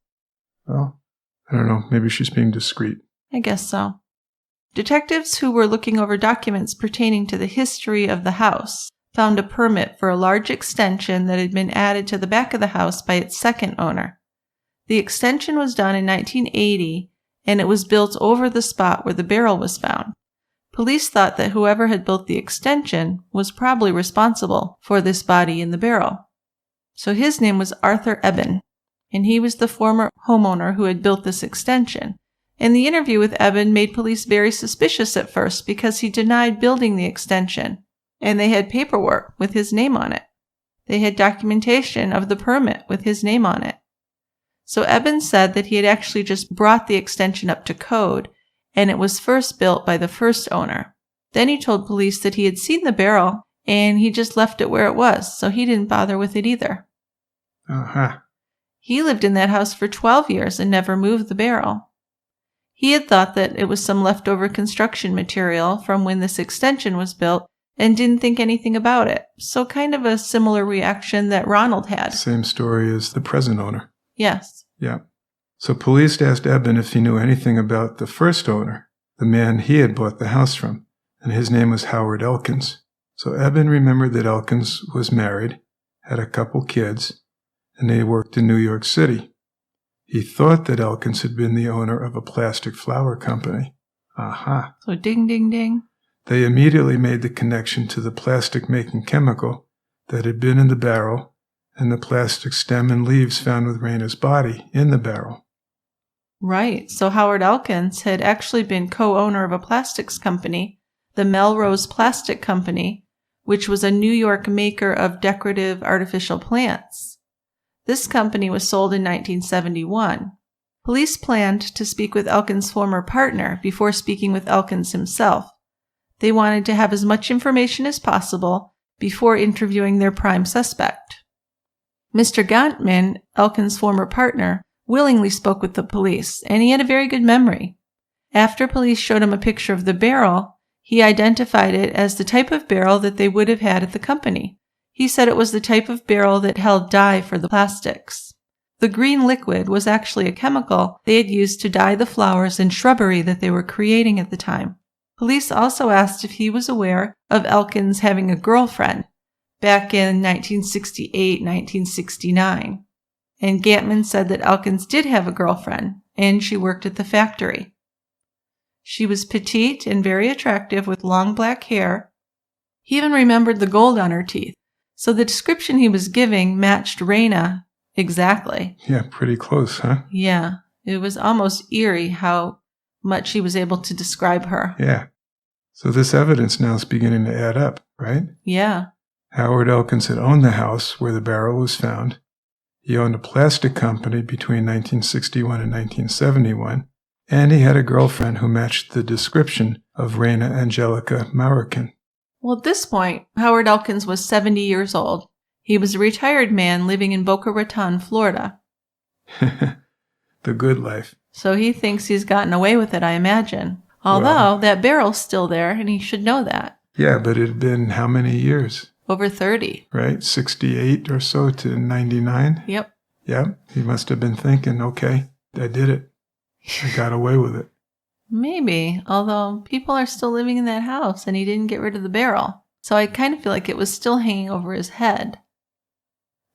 Well, I don't know. Maybe she's being discreet. I guess so. Detectives who were looking over documents pertaining to the history of the house found a permit for a large extension that had been added to the back of the house by its second owner. The extension was done in 1980, and it was built over the spot where the barrel was found. Police thought that whoever had built the extension was probably responsible for this body in the barrel. So his name was Arthur Eben, and he was the former homeowner who had built this extension. And the interview with Eben made police very suspicious at first because he denied building the extension, and they had paperwork with his name on it. They had documentation of the permit with his name on it. So Eben said that he had actually just brought the extension up to code, and it was first built by the first owner. Then he told police that he had seen the barrel, and he just left it where it was, so he didn't bother with it either. Uh-huh. He lived in that house for 12 years and never moved the barrel. He had thought that it was some leftover construction material from when this extension was built and didn't think anything about it. So kind of a similar reaction that Ronald had. Same story as the present owner. Yes. Yeah. So police asked Eben if he knew anything about the first owner, the man he had bought the house from, and his name was Howard Elkins. So Eben remembered that Elkins was married, had a couple kids, and they worked in New York City. He thought that Elkins had been the owner of a plastic flower company. Aha. So ding, ding, ding. They immediately made the connection to the plastic-making chemical that had been in the barrel and the plastic stem and leaves found with Reyna's body in the barrel. Right. So Howard Elkins had actually been co-owner of a plastics company, the Melrose Plastic Company, which was a New York maker of decorative artificial plants. This company was sold in 1971. Police planned to speak with Elkins' former partner before speaking with Elkins himself. They wanted to have as much information as possible before interviewing their prime suspect. Mr. Gontman, Elkins' former partner, willingly spoke with the police, and he had a very good memory. After police showed him a picture of the barrel, he identified it as the type of barrel that they would have had at the company. He said it was the type of barrel that held dye for the plastics. The green liquid was actually a chemical they had used to dye the flowers and shrubbery that they were creating at the time. Police also asked if he was aware of Elkins having a girlfriend back in 1968-1969. And Gantman said that Elkins did have a girlfriend, and she worked at the factory. She was petite and very attractive with long black hair. He even remembered the gold on her teeth, So the description he was giving matched Reyna exactly. Yeah, pretty close, huh? Yeah, it was almost eerie how much he was able to describe her. Yeah. So this evidence now is beginning to add up, right? Yeah. Howard Elkins had owned the house where the barrel was found. He owned a plastic company between 1961 and 1971, and he had a girlfriend who matched the description of Reyna Angelica Marroquin. Well, at this point, Howard Elkins was 70 years old. He was a retired man living in Boca Raton, Florida. The good life. So he thinks he's gotten away with it, I imagine. Although that barrel's still there, and he should know that. Yeah, but it had been how many years? Over 30. Right? 68 or so to 99? Yep. Yep. He must have been thinking, okay, I did it. I got away with it. Maybe, although people are still living in that house and he didn't get rid of the barrel. So I kind of feel like it was still hanging over his head.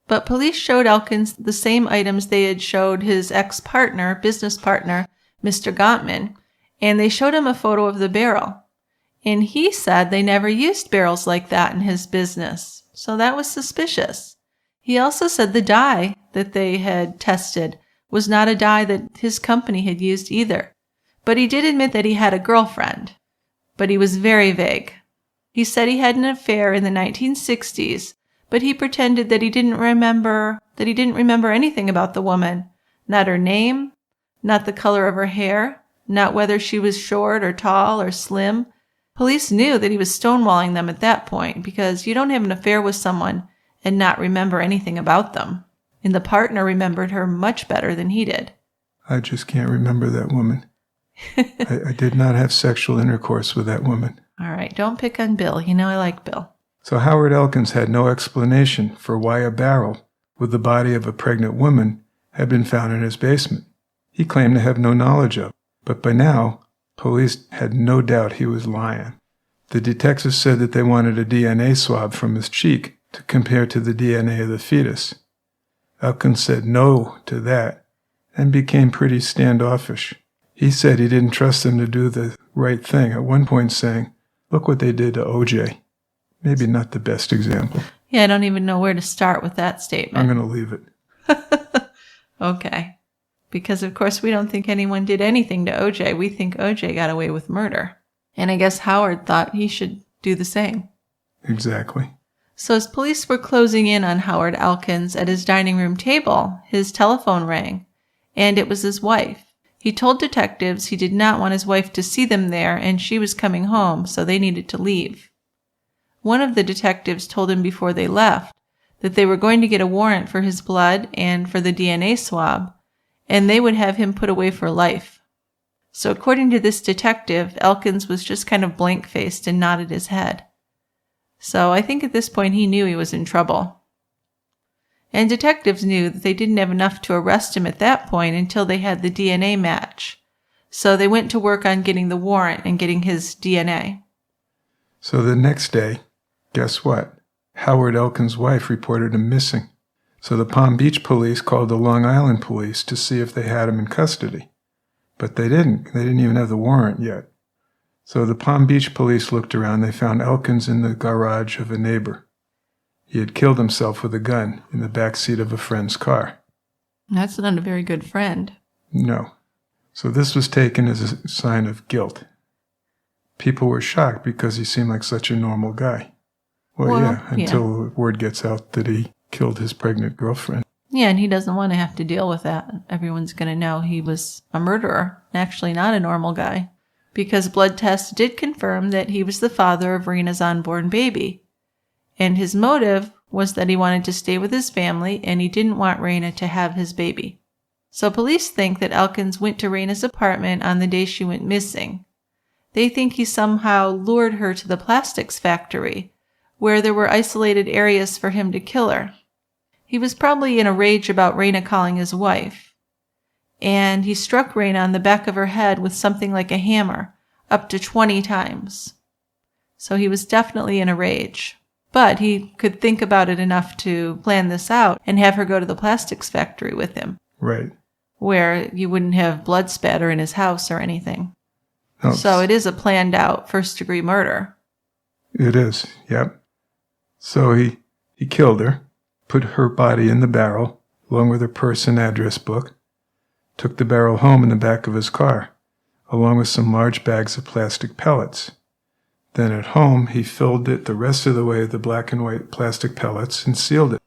But police showed Elkins the same items they had showed his ex-partner, business partner, Mr. Gottman, and they showed him a photo of the barrel. And he said they never used barrels like that in his business, so that was suspicious. He also said the dye that they had tested was not a dye that his company had used either. But he did admit that he had a girlfriend. But he was very vague. He said he had an affair in the 1960s, but he pretended that he didn't remember anything about the woman. Not her name, not the color of her hair, not whether she was short or tall or slim. Police knew that he was stonewalling them at that point because you don't have an affair with someone and not remember anything about them. And the partner remembered her much better than he did. I just can't remember that woman. I did not have sexual intercourse with that woman. All right, don't pick on Bill. You know I like Bill. So Howard Elkins had no explanation for why a barrel with the body of a pregnant woman had been found in his basement. He claimed to have no knowledge of, but by now, police had no doubt he was lying. The detectives said that they wanted a DNA swab from his cheek to compare to the DNA of the fetus. Elkins said no to that and became pretty standoffish. He said he didn't trust them to do the right thing, at one point saying, "Look what they did to OJ." Maybe not the best example. Yeah, I don't even know where to start with that statement. I'm going to leave it. Okay. Because, of course, we don't think anyone did anything to OJ. We think OJ got away with murder. And I guess Howard thought he should do the same. Exactly. So as police were closing in on Howard Elkins at his dining room table, his telephone rang, and it was his wife. He told detectives he did not want his wife to see them there and she was coming home, so they needed to leave. One of the detectives told him before they left that they were going to get a warrant for his blood and for the DNA swab, and they would have him put away for life. So according to this detective, Elkins was just kind of blank-faced and nodded his head. So I think at this point he knew he was in trouble. And detectives knew that they didn't have enough to arrest him at that point until they had the DNA match. So they went to work on getting the warrant and getting his DNA. So the next day, guess what? Howard Elkins' wife reported him missing. So the Palm Beach police called the Long Island police to see if they had him in custody. But they didn't. They didn't even have the warrant yet. So the Palm Beach police looked around. They found Elkins in the garage of a neighbor. He had killed himself with a gun in the back seat of a friend's car. That's not a very good friend. No. So this was taken as a sign of guilt. People were shocked because he seemed like such a normal guy. Well, yeah, until word gets out that he killed his pregnant girlfriend. Yeah, and he doesn't want to have to deal with that. Everyone's going to know he was a murderer, actually not a normal guy, because blood tests did confirm that he was the father of Reyna's unborn baby. And his motive was that he wanted to stay with his family and he didn't want Reyna to have his baby. So police think that Elkins went to Reyna's apartment on the day she went missing. They think he somehow lured her to the plastics factory, where there were isolated areas for him to kill her. He was probably in a rage about Reyna calling his wife. And he struck Reyna on the back of her head with something like a hammer, up to 20 times. So he was definitely in a rage. But he could think about it enough to plan this out and have her go to the plastics factory with him. Right. Where you wouldn't have blood spatter in his house or anything. Oh, so it is a planned out first-degree murder. It is, yep. So he He killed her, put her body in the barrel, along with her purse and address book, took the barrel home in the back of his car, along with some large bags of plastic pellets. Then at home, he filled it the rest of the way with the black and white plastic pellets and sealed it.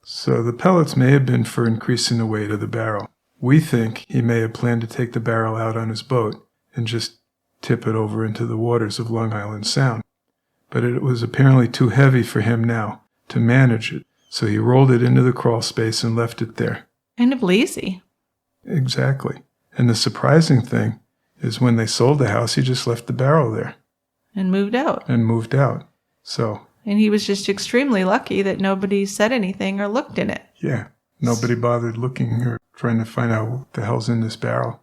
So the pellets may have been for increasing the weight of the barrel. We think he may have planned to take the barrel out on his boat and just tip it over into the waters of Long Island Sound. But it was apparently too heavy for him now to manage it, so he rolled it into the crawl space and left it there. Kind of lazy. Exactly. And the surprising thing is when they sold the house, he just left the barrel there. And moved out. So. And he was just extremely lucky that nobody said anything or looked in it. Yeah. Nobody bothered looking or trying to find out what the hell's in this barrel.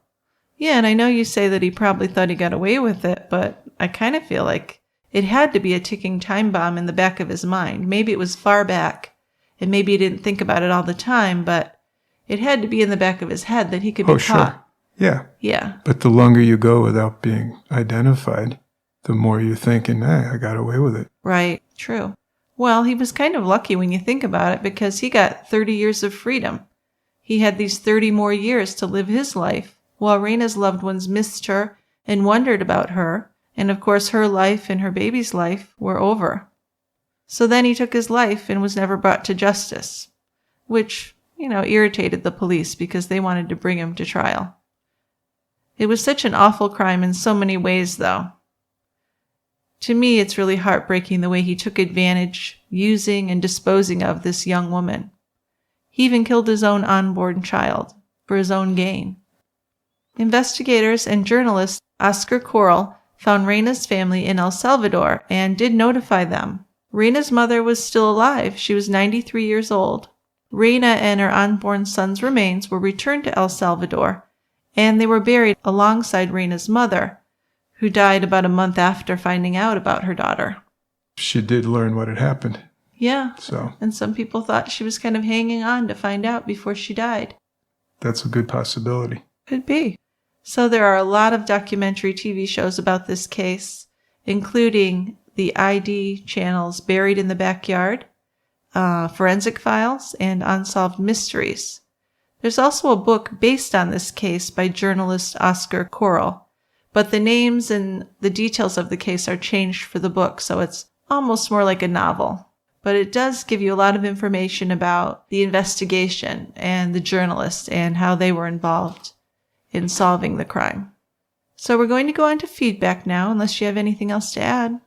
Yeah, and I know you say that he probably thought he got away with it, but I kind of feel like it had to be a ticking time bomb in the back of his mind. Maybe it was far back, and maybe he didn't think about it all the time, but it had to be in the back of his head that he could be caught. Sure. Yeah. Yeah. But the longer you go without being identified, the more you're thinking, I got away with it. Right. True. Well, he was kind of lucky when you think about it because he got 30 years of freedom. He had these 30 more years to live his life, while Reyna's loved ones missed her and wondered about her, and of course her life and her baby's life were over. So then he took his life and was never brought to justice, which, irritated the police because they wanted to bring him to trial. It was such an awful crime in so many ways, though. To me, it's really heartbreaking the way he took advantage, using and disposing of this young woman. He even killed his own unborn child for his own gain. Investigators and journalist Oscar Corral found Reyna's family in El Salvador and did notify them. Reyna's mother was still alive. She was 93 years old. Reyna and her unborn son's remains were returned to El Salvador, and they were buried alongside Reyna's mother, who died about a month after finding out about her daughter. She did learn what had happened. Yeah. So. And some people thought she was kind of hanging on to find out before she died. That's a good possibility. Could be. So there are a lot of documentary TV shows about this case, including the ID channels Buried in the Backyard, Forensic Files, and Unsolved Mysteries. There's also a book based on this case by journalist Oscar Corral, but the names and the details of the case are changed for the book, so it's almost more like a novel. But it does give you a lot of information about the investigation and the journalists and how they were involved in solving the crime. So we're going to go on to feedback now, unless you have anything else to add.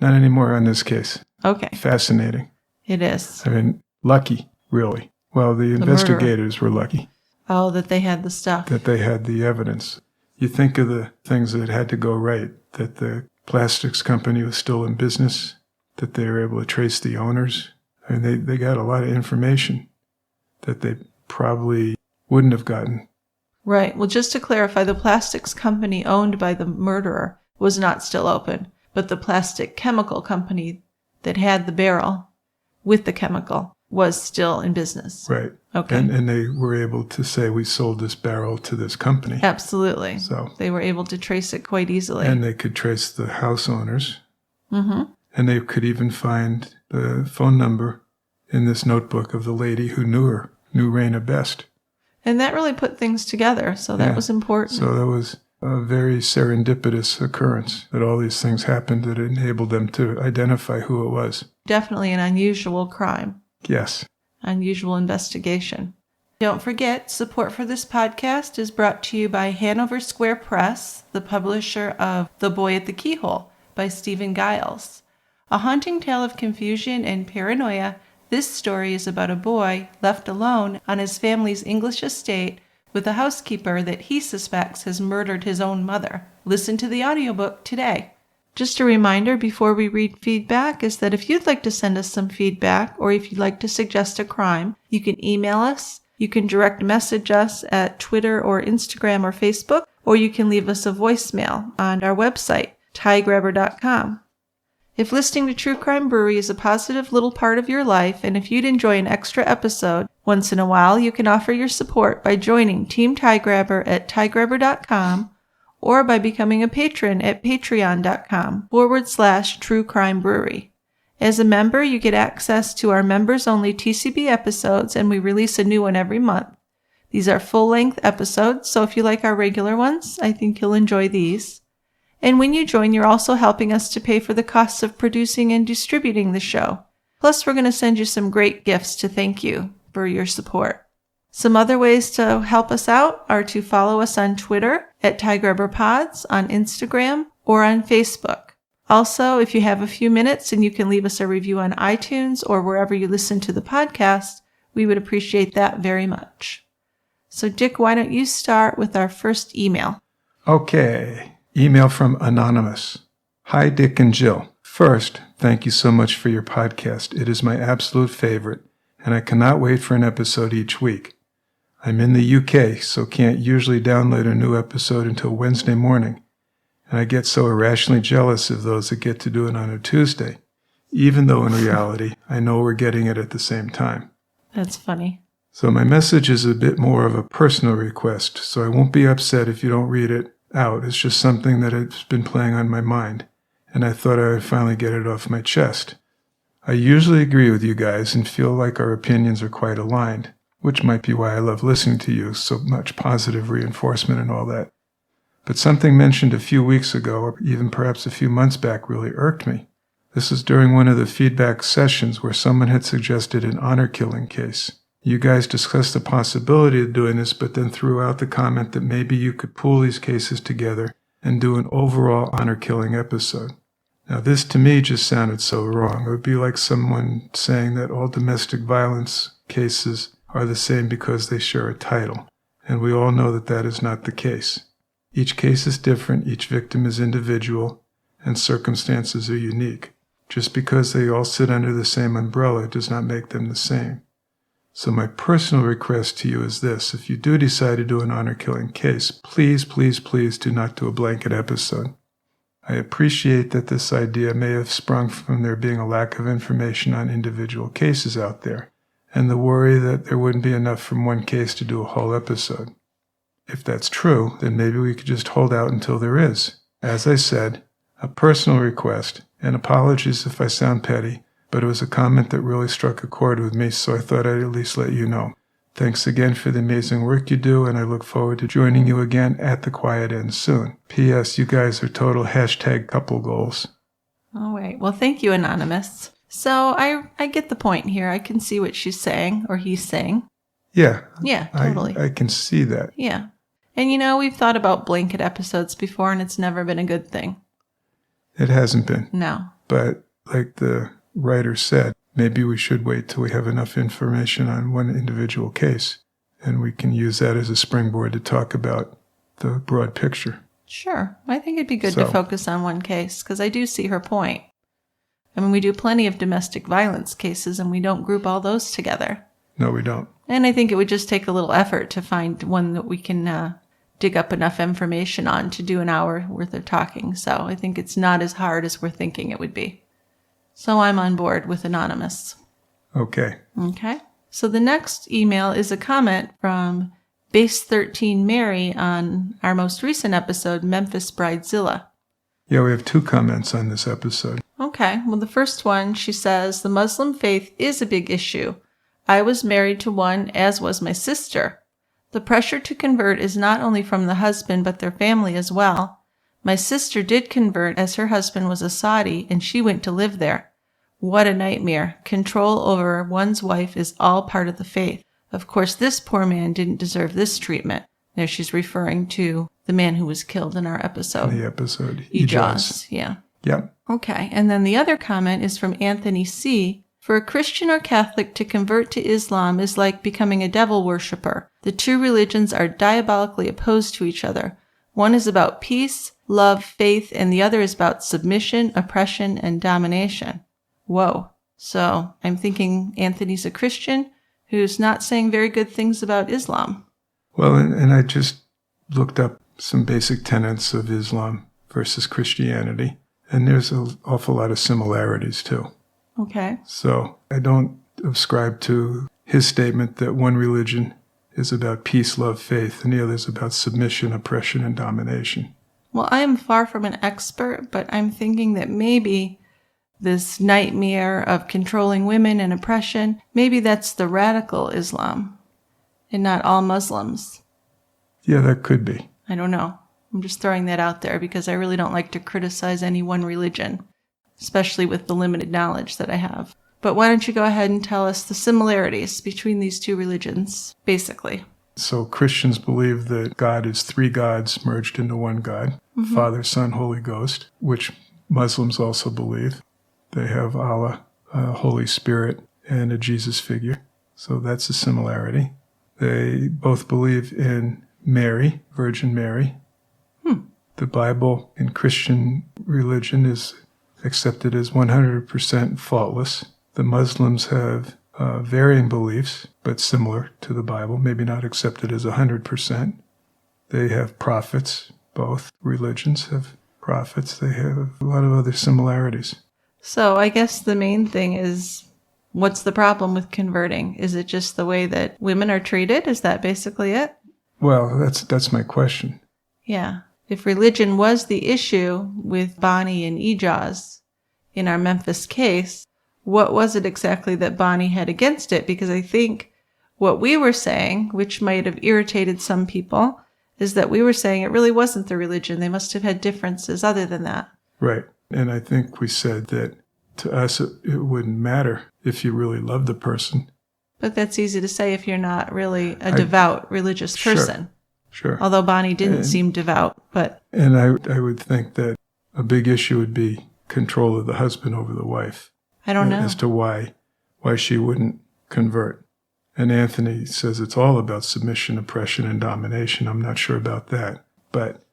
Not anymore on this case. Okay. Fascinating. It is. I mean, lucky, really. Well, the investigators were lucky. Oh, that they had the stuff. That they had the evidence. You think of the things that had to go right, that the plastics company was still in business, that they were able to trace the owners. I mean, they got a lot of information that they probably wouldn't have gotten. Right. Well, just to clarify, the plastics company owned by the murderer was not still open, but the plastic chemical company that had the barrel with the chemical was still in business. Right. Okay. And they were able to say, we sold this barrel to this company. Absolutely. So they were able to trace it quite easily. And they could trace the house owners. Mm-hmm. And they could even find the phone number in this notebook of the lady who knew Reyna best. And that really put things together, so that was important. So that was a very serendipitous occurrence, that all these things happened that enabled them to identify who it was. Definitely an unusual crime. Yes. Unusual investigation. Don't forget, support for this podcast is brought to you by Hanover Square Press, the publisher of The Boy at the Keyhole by Stephen Giles. A haunting tale of confusion and paranoia, this story is about a boy left alone on his family's English estate with a housekeeper that he suspects has murdered his own mother. Listen to the audiobook today. Just a reminder before we read feedback is that if you'd like to send us some feedback or if you'd like to suggest a crime, you can email us, you can direct message us at Twitter or Instagram or Facebook, or you can leave us a voicemail on our website, tiegrabber.com. If listening to True Crime Brewery is a positive little part of your life, and if you'd enjoy an extra episode once in a while, you can offer your support by joining Team Tiegrabber at tiegrabber.com or by becoming a patron at patreon.com/True Crime Brewery. As a member, you get access to our members-only TCB episodes, and we release a new one every month. These are full-length episodes, so if you like our regular ones, I think you'll enjoy these. And when you join, you're also helping us to pay for the costs of producing and distributing the show. Plus, we're going to send you some great gifts to thank you for your support. Some other ways to help us out are to follow us on Twitter at TieGrabberPods, on Instagram, or on Facebook. Also, if you have a few minutes and you can leave us a review on iTunes or wherever you listen to the podcast, we would appreciate that very much. So, Dick, why don't you start with our first email? Okay. Email from Anonymous. Hi, Dick and Jill. First, thank you so much for your podcast. It is my absolute favorite, and I cannot wait for an episode each week. I'm in the UK, so can't usually download a new episode until Wednesday morning. And I get so irrationally jealous of those that get to do it on a Tuesday, even though in reality, I know we're getting it at the same time. That's funny. So my message is a bit more of a personal request, so I won't be upset if you don't read it out. It's just something that has been playing on my mind, and I thought I would finally get it off my chest. I usually agree with you guys and feel like our opinions are quite aligned, which might be why I love listening to you, so much positive reinforcement and all that. But something mentioned a few weeks ago, or even perhaps a few months back, really irked me. This was during one of the feedback sessions where someone had suggested an honor killing case. You guys discussed the possibility of doing this, but then threw out the comment that maybe you could pool these cases together and do an overall honor killing episode. Now this to me just sounded so wrong. It would be like someone saying that all domestic violence cases are the same because they share a title. And we all know that that is not the case. Each case is different, each victim is individual, and circumstances are unique. Just because they all sit under the same umbrella does not make them the same. So my personal request to you is this: if you do decide to do an honor-killing case, please, please, please do not do a blanket episode. I appreciate that this idea may have sprung from there being a lack of information on individual cases out there, and the worry that there wouldn't be enough from one case to do a whole episode. If that's true, then maybe we could just hold out until there is. As I said, a personal request, and apologies if I sound petty, but it was a comment that really struck a chord with me, so I thought I'd at least let you know. Thanks again for the amazing work you do, and I look forward to joining you again at the quiet end soon. P.S. You guys are total #couple goals. All right. Well, thank you, Anonymous. So I get the point here. I can see what she's saying, or he's saying. Yeah. Yeah, totally. I can see that. Yeah. And we've thought about blanket episodes before, and it's never been a good thing. It hasn't been. No. But like the writer said, maybe we should wait till we have enough information on one individual case, and we can use that as a springboard to talk about the broad picture. Sure. I think it'd be good to focus on one case, because I do see her point. I mean, we do plenty of domestic violence cases, and we don't group all those together. No, we don't. And I think it would just take a little effort to find one that we can dig up enough information on to do an hour worth of talking. So I think it's not as hard as we're thinking it would be. So I'm on board with Anonymous. Okay. Okay. So the next email is a comment from Base 13 Mary on our most recent episode, Memphis Bridezilla. Yeah, we have 2 comments on this episode. Okay. Well, the first one, she says, the Muslim faith is a big issue. I was married to one, as was my sister. The pressure to convert is not only from the husband, but their family as well. My sister did convert as her husband was a Saudi, and she went to live there. What a nightmare. Control over one's wife is all part of the faith. Of course, this poor man didn't deserve this treatment. There she's referring to the man who was killed in our episode. The episode. Ijaz. Yeah. Yep. Okay. And then the other comment is from Anthony C. For a Christian or Catholic to convert to Islam is like becoming a devil worshiper. The two religions are diabolically opposed to each other. One is about peace, love, faith, and the other is about submission, oppression, and domination. Whoa. So I'm thinking Anthony's a Christian who's not saying very good things about Islam. Well, and I just looked up some basic tenets of Islam versus Christianity, and there's an awful lot of similarities too. Okay. So I don't ascribe to his statement that one religion is about peace, love, faith, and the other is about submission, oppression, and domination. Well, I am far from an expert, but I'm thinking that maybe this nightmare of controlling women and oppression, maybe that's the radical Islam and not all Muslims. Yeah, that could be. I don't know. I'm just throwing that out there because I really don't like to criticize any one religion, especially with the limited knowledge that I have. But why don't you go ahead and tell us the similarities between these two religions, basically. So Christians believe that God is three gods merged into one God, Father, Son, Holy Ghost, which Muslims also believe. They have Allah, Holy Spirit, and a Jesus figure. So that's a similarity. They both believe in Mary, Virgin Mary. The Bible in Christian religion is accepted as 100% faultless. The Muslims have varying beliefs, but similar to the Bible, maybe not accepted as 100%. They have prophets. Both religions have prophets. They have a lot of other similarities. So I guess the main thing is, what's the problem with converting? Is it just the way that women are treated? Is that basically it? Well, that's my question. Yeah. If religion was the issue with Bonnie and Ijaz in our Memphis case, what was it exactly that Bonnie had against it? Because I think what we were saying, which might have irritated some people, is that we were saying it really wasn't the religion. They must have had differences other than that. Right. And I think we said that to us it wouldn't matter if you really loved the person. But that's easy to say if you're not really a devout religious person. Sure. Although Bonnie didn't seem devout, but... And I would think that a big issue would be control of the husband over the wife. I don't know. As to why she wouldn't convert. And Anthony says it's all about submission, oppression, and domination. I'm not sure about that. But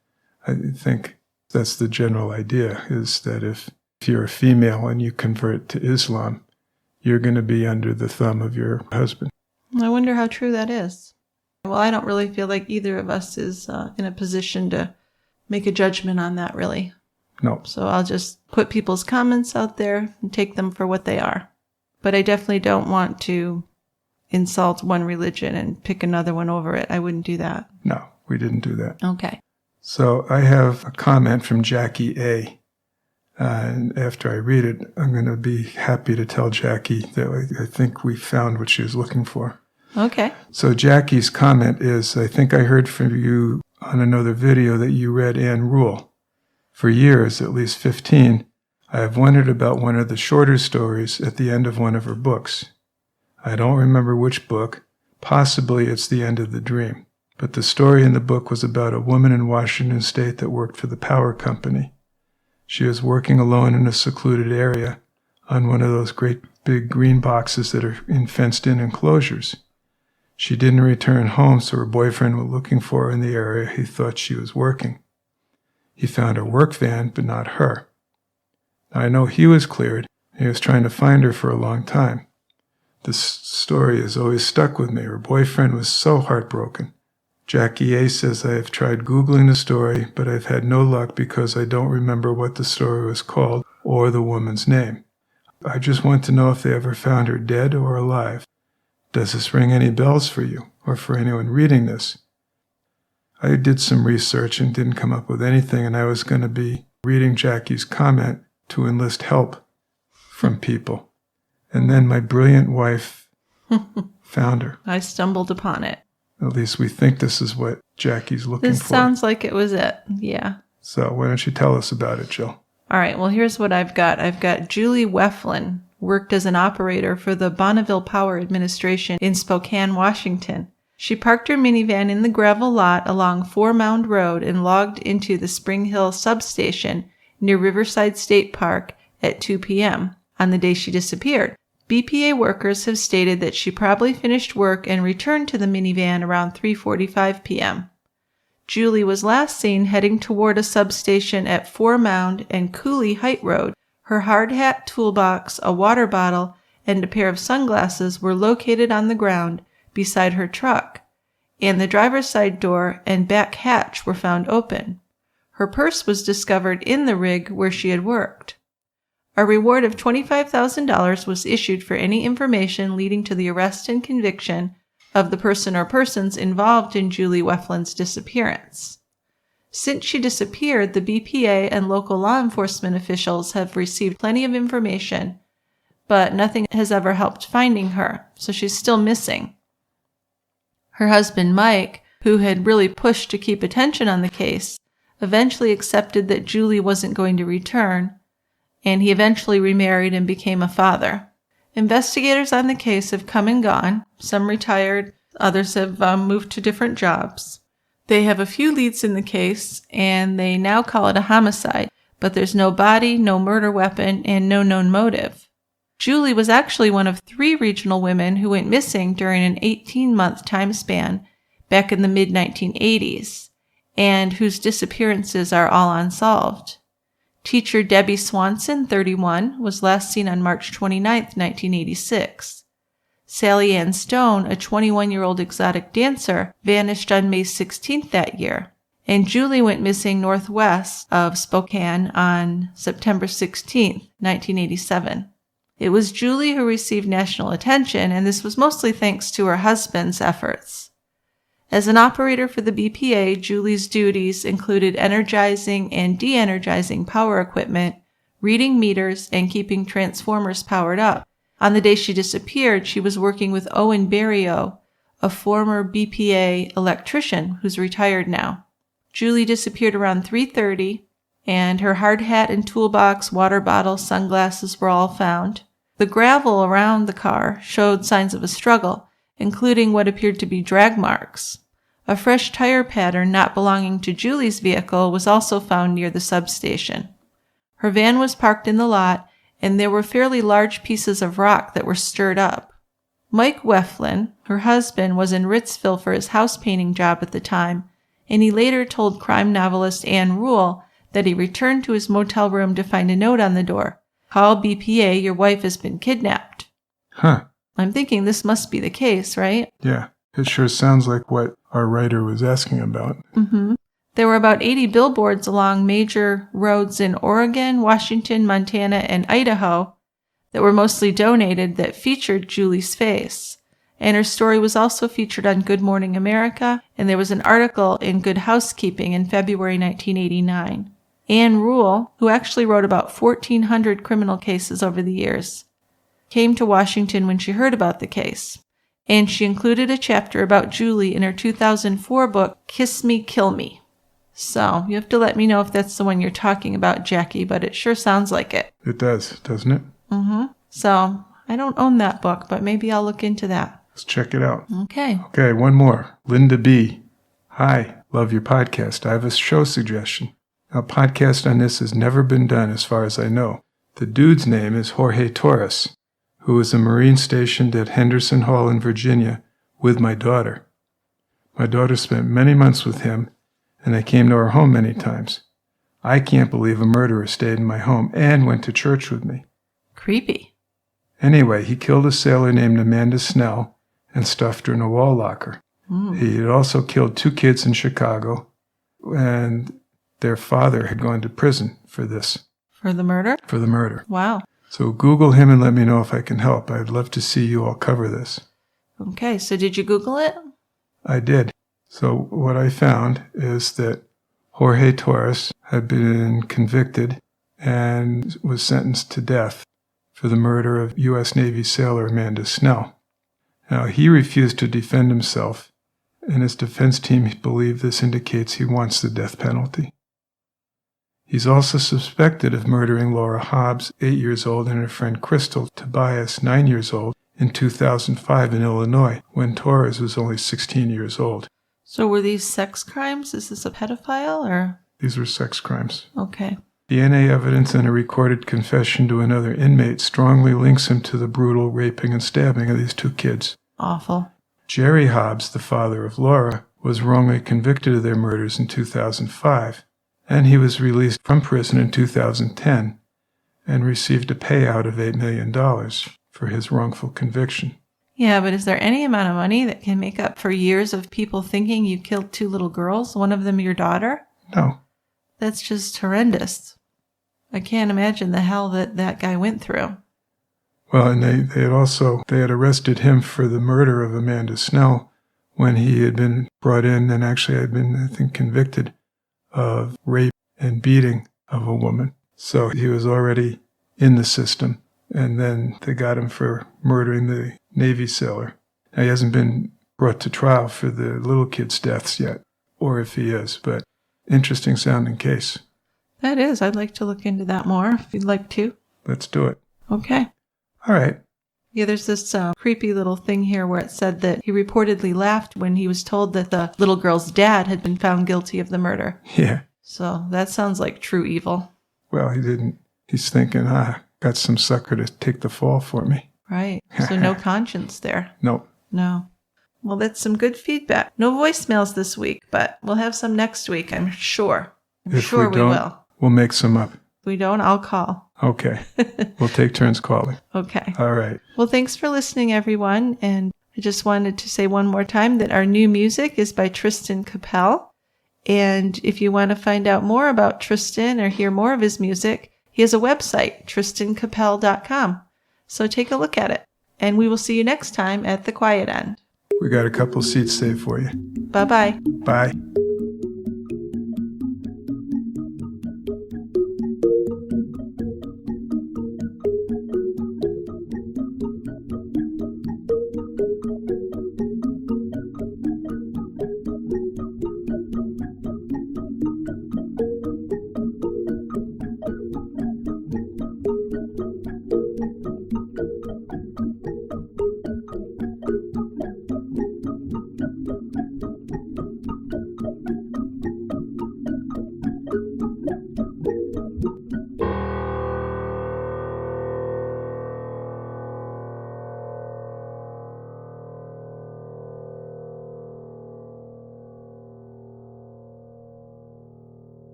I think that's the general idea, is that if you're a female and you convert to Islam, you're going to be under the thumb of your husband. I wonder how true that is. Well, I don't really feel like either of us is in a position to make a judgment on that, really. No. So I'll just put people's comments out there and take them for what they are. But I definitely don't want to insult one religion and pick another one over it. I wouldn't do that. No, we didn't do that. Okay. So I have a comment from Jackie A. And after I read it, I'm going to be happy to tell Jackie that I think we found what she was looking for. Okay. So Jackie's comment is, I think I heard from you on another video that you read Anne Rule. For years, at least 15, I have wondered about one of the shorter stories at the end of one of her books. I don't remember which book. Possibly it's The End of the Dream. But the story in the book was about a woman in Washington State that worked for the power company. She was working alone in a secluded area on one of those great big green boxes that are in fenced-in enclosures. She didn't return home, so her boyfriend was looking for her in the area he thought she was working. He found her work van, but not her. I know he was cleared, and he was trying to find her for a long time. This story has always stuck with me. Her boyfriend was so heartbroken. Jackie A. says I have tried Googling the story, but I've had no luck because I don't remember what the story was called or the woman's name. I just want to know if they ever found her dead or alive. Does this ring any bells for you, or for anyone reading this? I did some research and didn't come up with anything, and I was going to be reading Jackie's comment to enlist help from people. And then my brilliant wife found her. I stumbled upon it. At least we think this is what Jackie's looking for. This sounds like it was it. Yeah. So why don't you tell us about it, Jill? All right. Well, here's what I've got. I've got Julie Weflin, worked as an operator for the Bonneville Power Administration in Spokane, Washington. She parked her minivan in the gravel lot along Four Mound Road and logged into the Spring Hill substation near Riverside State Park at 2 p.m. on the day she disappeared. BPA workers have stated that she probably finished work and returned to the minivan around 3:45 p.m. Julie was last seen heading toward a substation at Four Mound and Cooley Height Road. Her hard hat, toolbox, a water bottle, and a pair of sunglasses were located on the ground beside her truck, and the driver's side door and back hatch were found open. Her purse was discovered in the rig where she had worked. A reward of $25,000 was issued for any information leading to the arrest and conviction of the person or persons involved in Julie Weflin's disappearance. Since she disappeared, the BPA and local law enforcement officials have received plenty of information, but nothing has ever helped finding her, so she's still missing. Her husband, Mike, who had really pushed to keep attention on the case, eventually accepted that Julie wasn't going to return, and he eventually remarried and became a father. Investigators on the case have come and gone. Some retired, others have moved to different jobs. They have a few leads in the case, and they now call it a homicide, but there's no body, no murder weapon, and no known motive. Julie was actually one of 3 regional women who went missing during an 18-month time span back in the mid-1980s, and whose disappearances are all unsolved. Teacher Debbie Swanson, 31, was last seen on March 29, 1986. Sally Ann Stone, a 21-year-old exotic dancer, vanished on May 16th that year, and Julie went missing northwest of Spokane on September 16, 1987. It was Julie who received national attention, and this was mostly thanks to her husband's efforts. As an operator for the BPA, Julie's duties included energizing and de-energizing power equipment, reading meters, and keeping transformers powered up. On the day she disappeared, she was working with Owen Berrio, a former BPA electrician who's retired now. Julie disappeared around 3:30, and her hard hat and toolbox, water bottle, sunglasses were all found. The gravel around the car showed signs of a struggle, including what appeared to be drag marks. A fresh tire pattern not belonging to Julie's vehicle was also found near the substation. Her van was parked in the lot, and there were fairly large pieces of rock that were stirred up. Mike Weflin, her husband, was in Ritzville for his house painting job at the time, and he later told crime novelist Ann Rule that he returned to his motel room to find a note on the door. "Call BPA, your wife has been kidnapped." Huh. I'm thinking this must be the case, right? Yeah, it sure sounds like what our writer was asking about. Mm-hmm. There were about 80 billboards along major roads in Oregon, Washington, Montana, and Idaho that were mostly donated that featured Julie's face. And her story was also featured on Good Morning America, and there was an article in Good Housekeeping in February 1989. Ann Rule, who actually wrote about 1,400 criminal cases over the years, came to Washington when she heard about the case, and she included a chapter about Julie in her 2004 book, Kiss Me, Kill Me. So, you have to let me know if that's the one you're talking about, Jackie, but it sure sounds like it. It does, doesn't it? Mm-hmm. So, I don't own that book, but maybe I'll look into that. Let's check it out. Okay. Okay, one more. Linda B. Hi, love your podcast. I have a show suggestion. A podcast on this has never been done as far as I know. The dude's name is Jorge Torres, who was a Marine stationed at Henderson Hall in Virginia with my daughter. My daughter spent many months with him, and I came to our home many times. I can't believe a murderer stayed in my home and went to church with me. Creepy. Anyway, he killed a sailor named Amanda Snell and stuffed her in a wall locker. He had also killed 2 kids in Chicago, and their father had gone to prison for this. For the murder? For the murder. Wow. So Google him and let me know if I can help. I'd love to see you all cover this. Okay, so did you Google it? I did. So what I found is that Jorge Torres had been convicted and was sentenced to death for the murder of U.S. Navy sailor Amanda Snell. Now, he refused to defend himself, and his defense team believe this indicates he wants the death penalty. He's also suspected of murdering Laura Hobbs, 8 years old, and her friend Crystal Tobias, 9 years old, in 2005 in Illinois, when Torres was only 16 years old. So were these sex crimes? Is this a pedophile, or? These were sex crimes. Okay. DNA evidence and a recorded confession to another inmate strongly links him to the brutal raping and stabbing of these 2 kids. Awful. Jerry Hobbs, the father of Laura, was wrongly convicted of their murders in 2005, and he was released from prison in 2010 and received a payout of $8 million for his wrongful conviction. Yeah, but is there any amount of money that can make up for years of people thinking you killed 2 little girls, one of them your daughter? No. That's just horrendous. I can't imagine the hell that guy went through. Well, and they had arrested him for the murder of Amanda Snell when he had been brought in and actually had been, I think, convicted of rape and beating of a woman. So he was already in the system. And then they got him for murdering the Navy sailor. Now, he hasn't been brought to trial for the little kid's deaths yet, or if he is, but interesting sounding case. That is. I'd like to look into that more if you'd like to. Let's do it. Okay. All right. Yeah, there's this creepy little thing here where it said that he reportedly laughed when he was told that the little girl's dad had been found guilty of the murder. Yeah. So that sounds like true evil. Well, he didn't. He's thinking, got some sucker to take the fall for me. Right. So no conscience there. Nope. No. Well, that's some good feedback. No voicemails this week, but we'll have some next week, I'm sure. I'm sure we will. We'll make some up. If we don't, I'll call. Okay. We'll take turns calling. Okay. All right. Well, thanks for listening, everyone. And I just wanted to say one more time that our new music is by Tristan Capel. And if you want to find out more about Tristan or hear more of his music, he has a website, tristancapel.com. So take a look at it. And we will see you next time at The Quiet End. We got a couple seats saved for you. Bye-bye. Bye.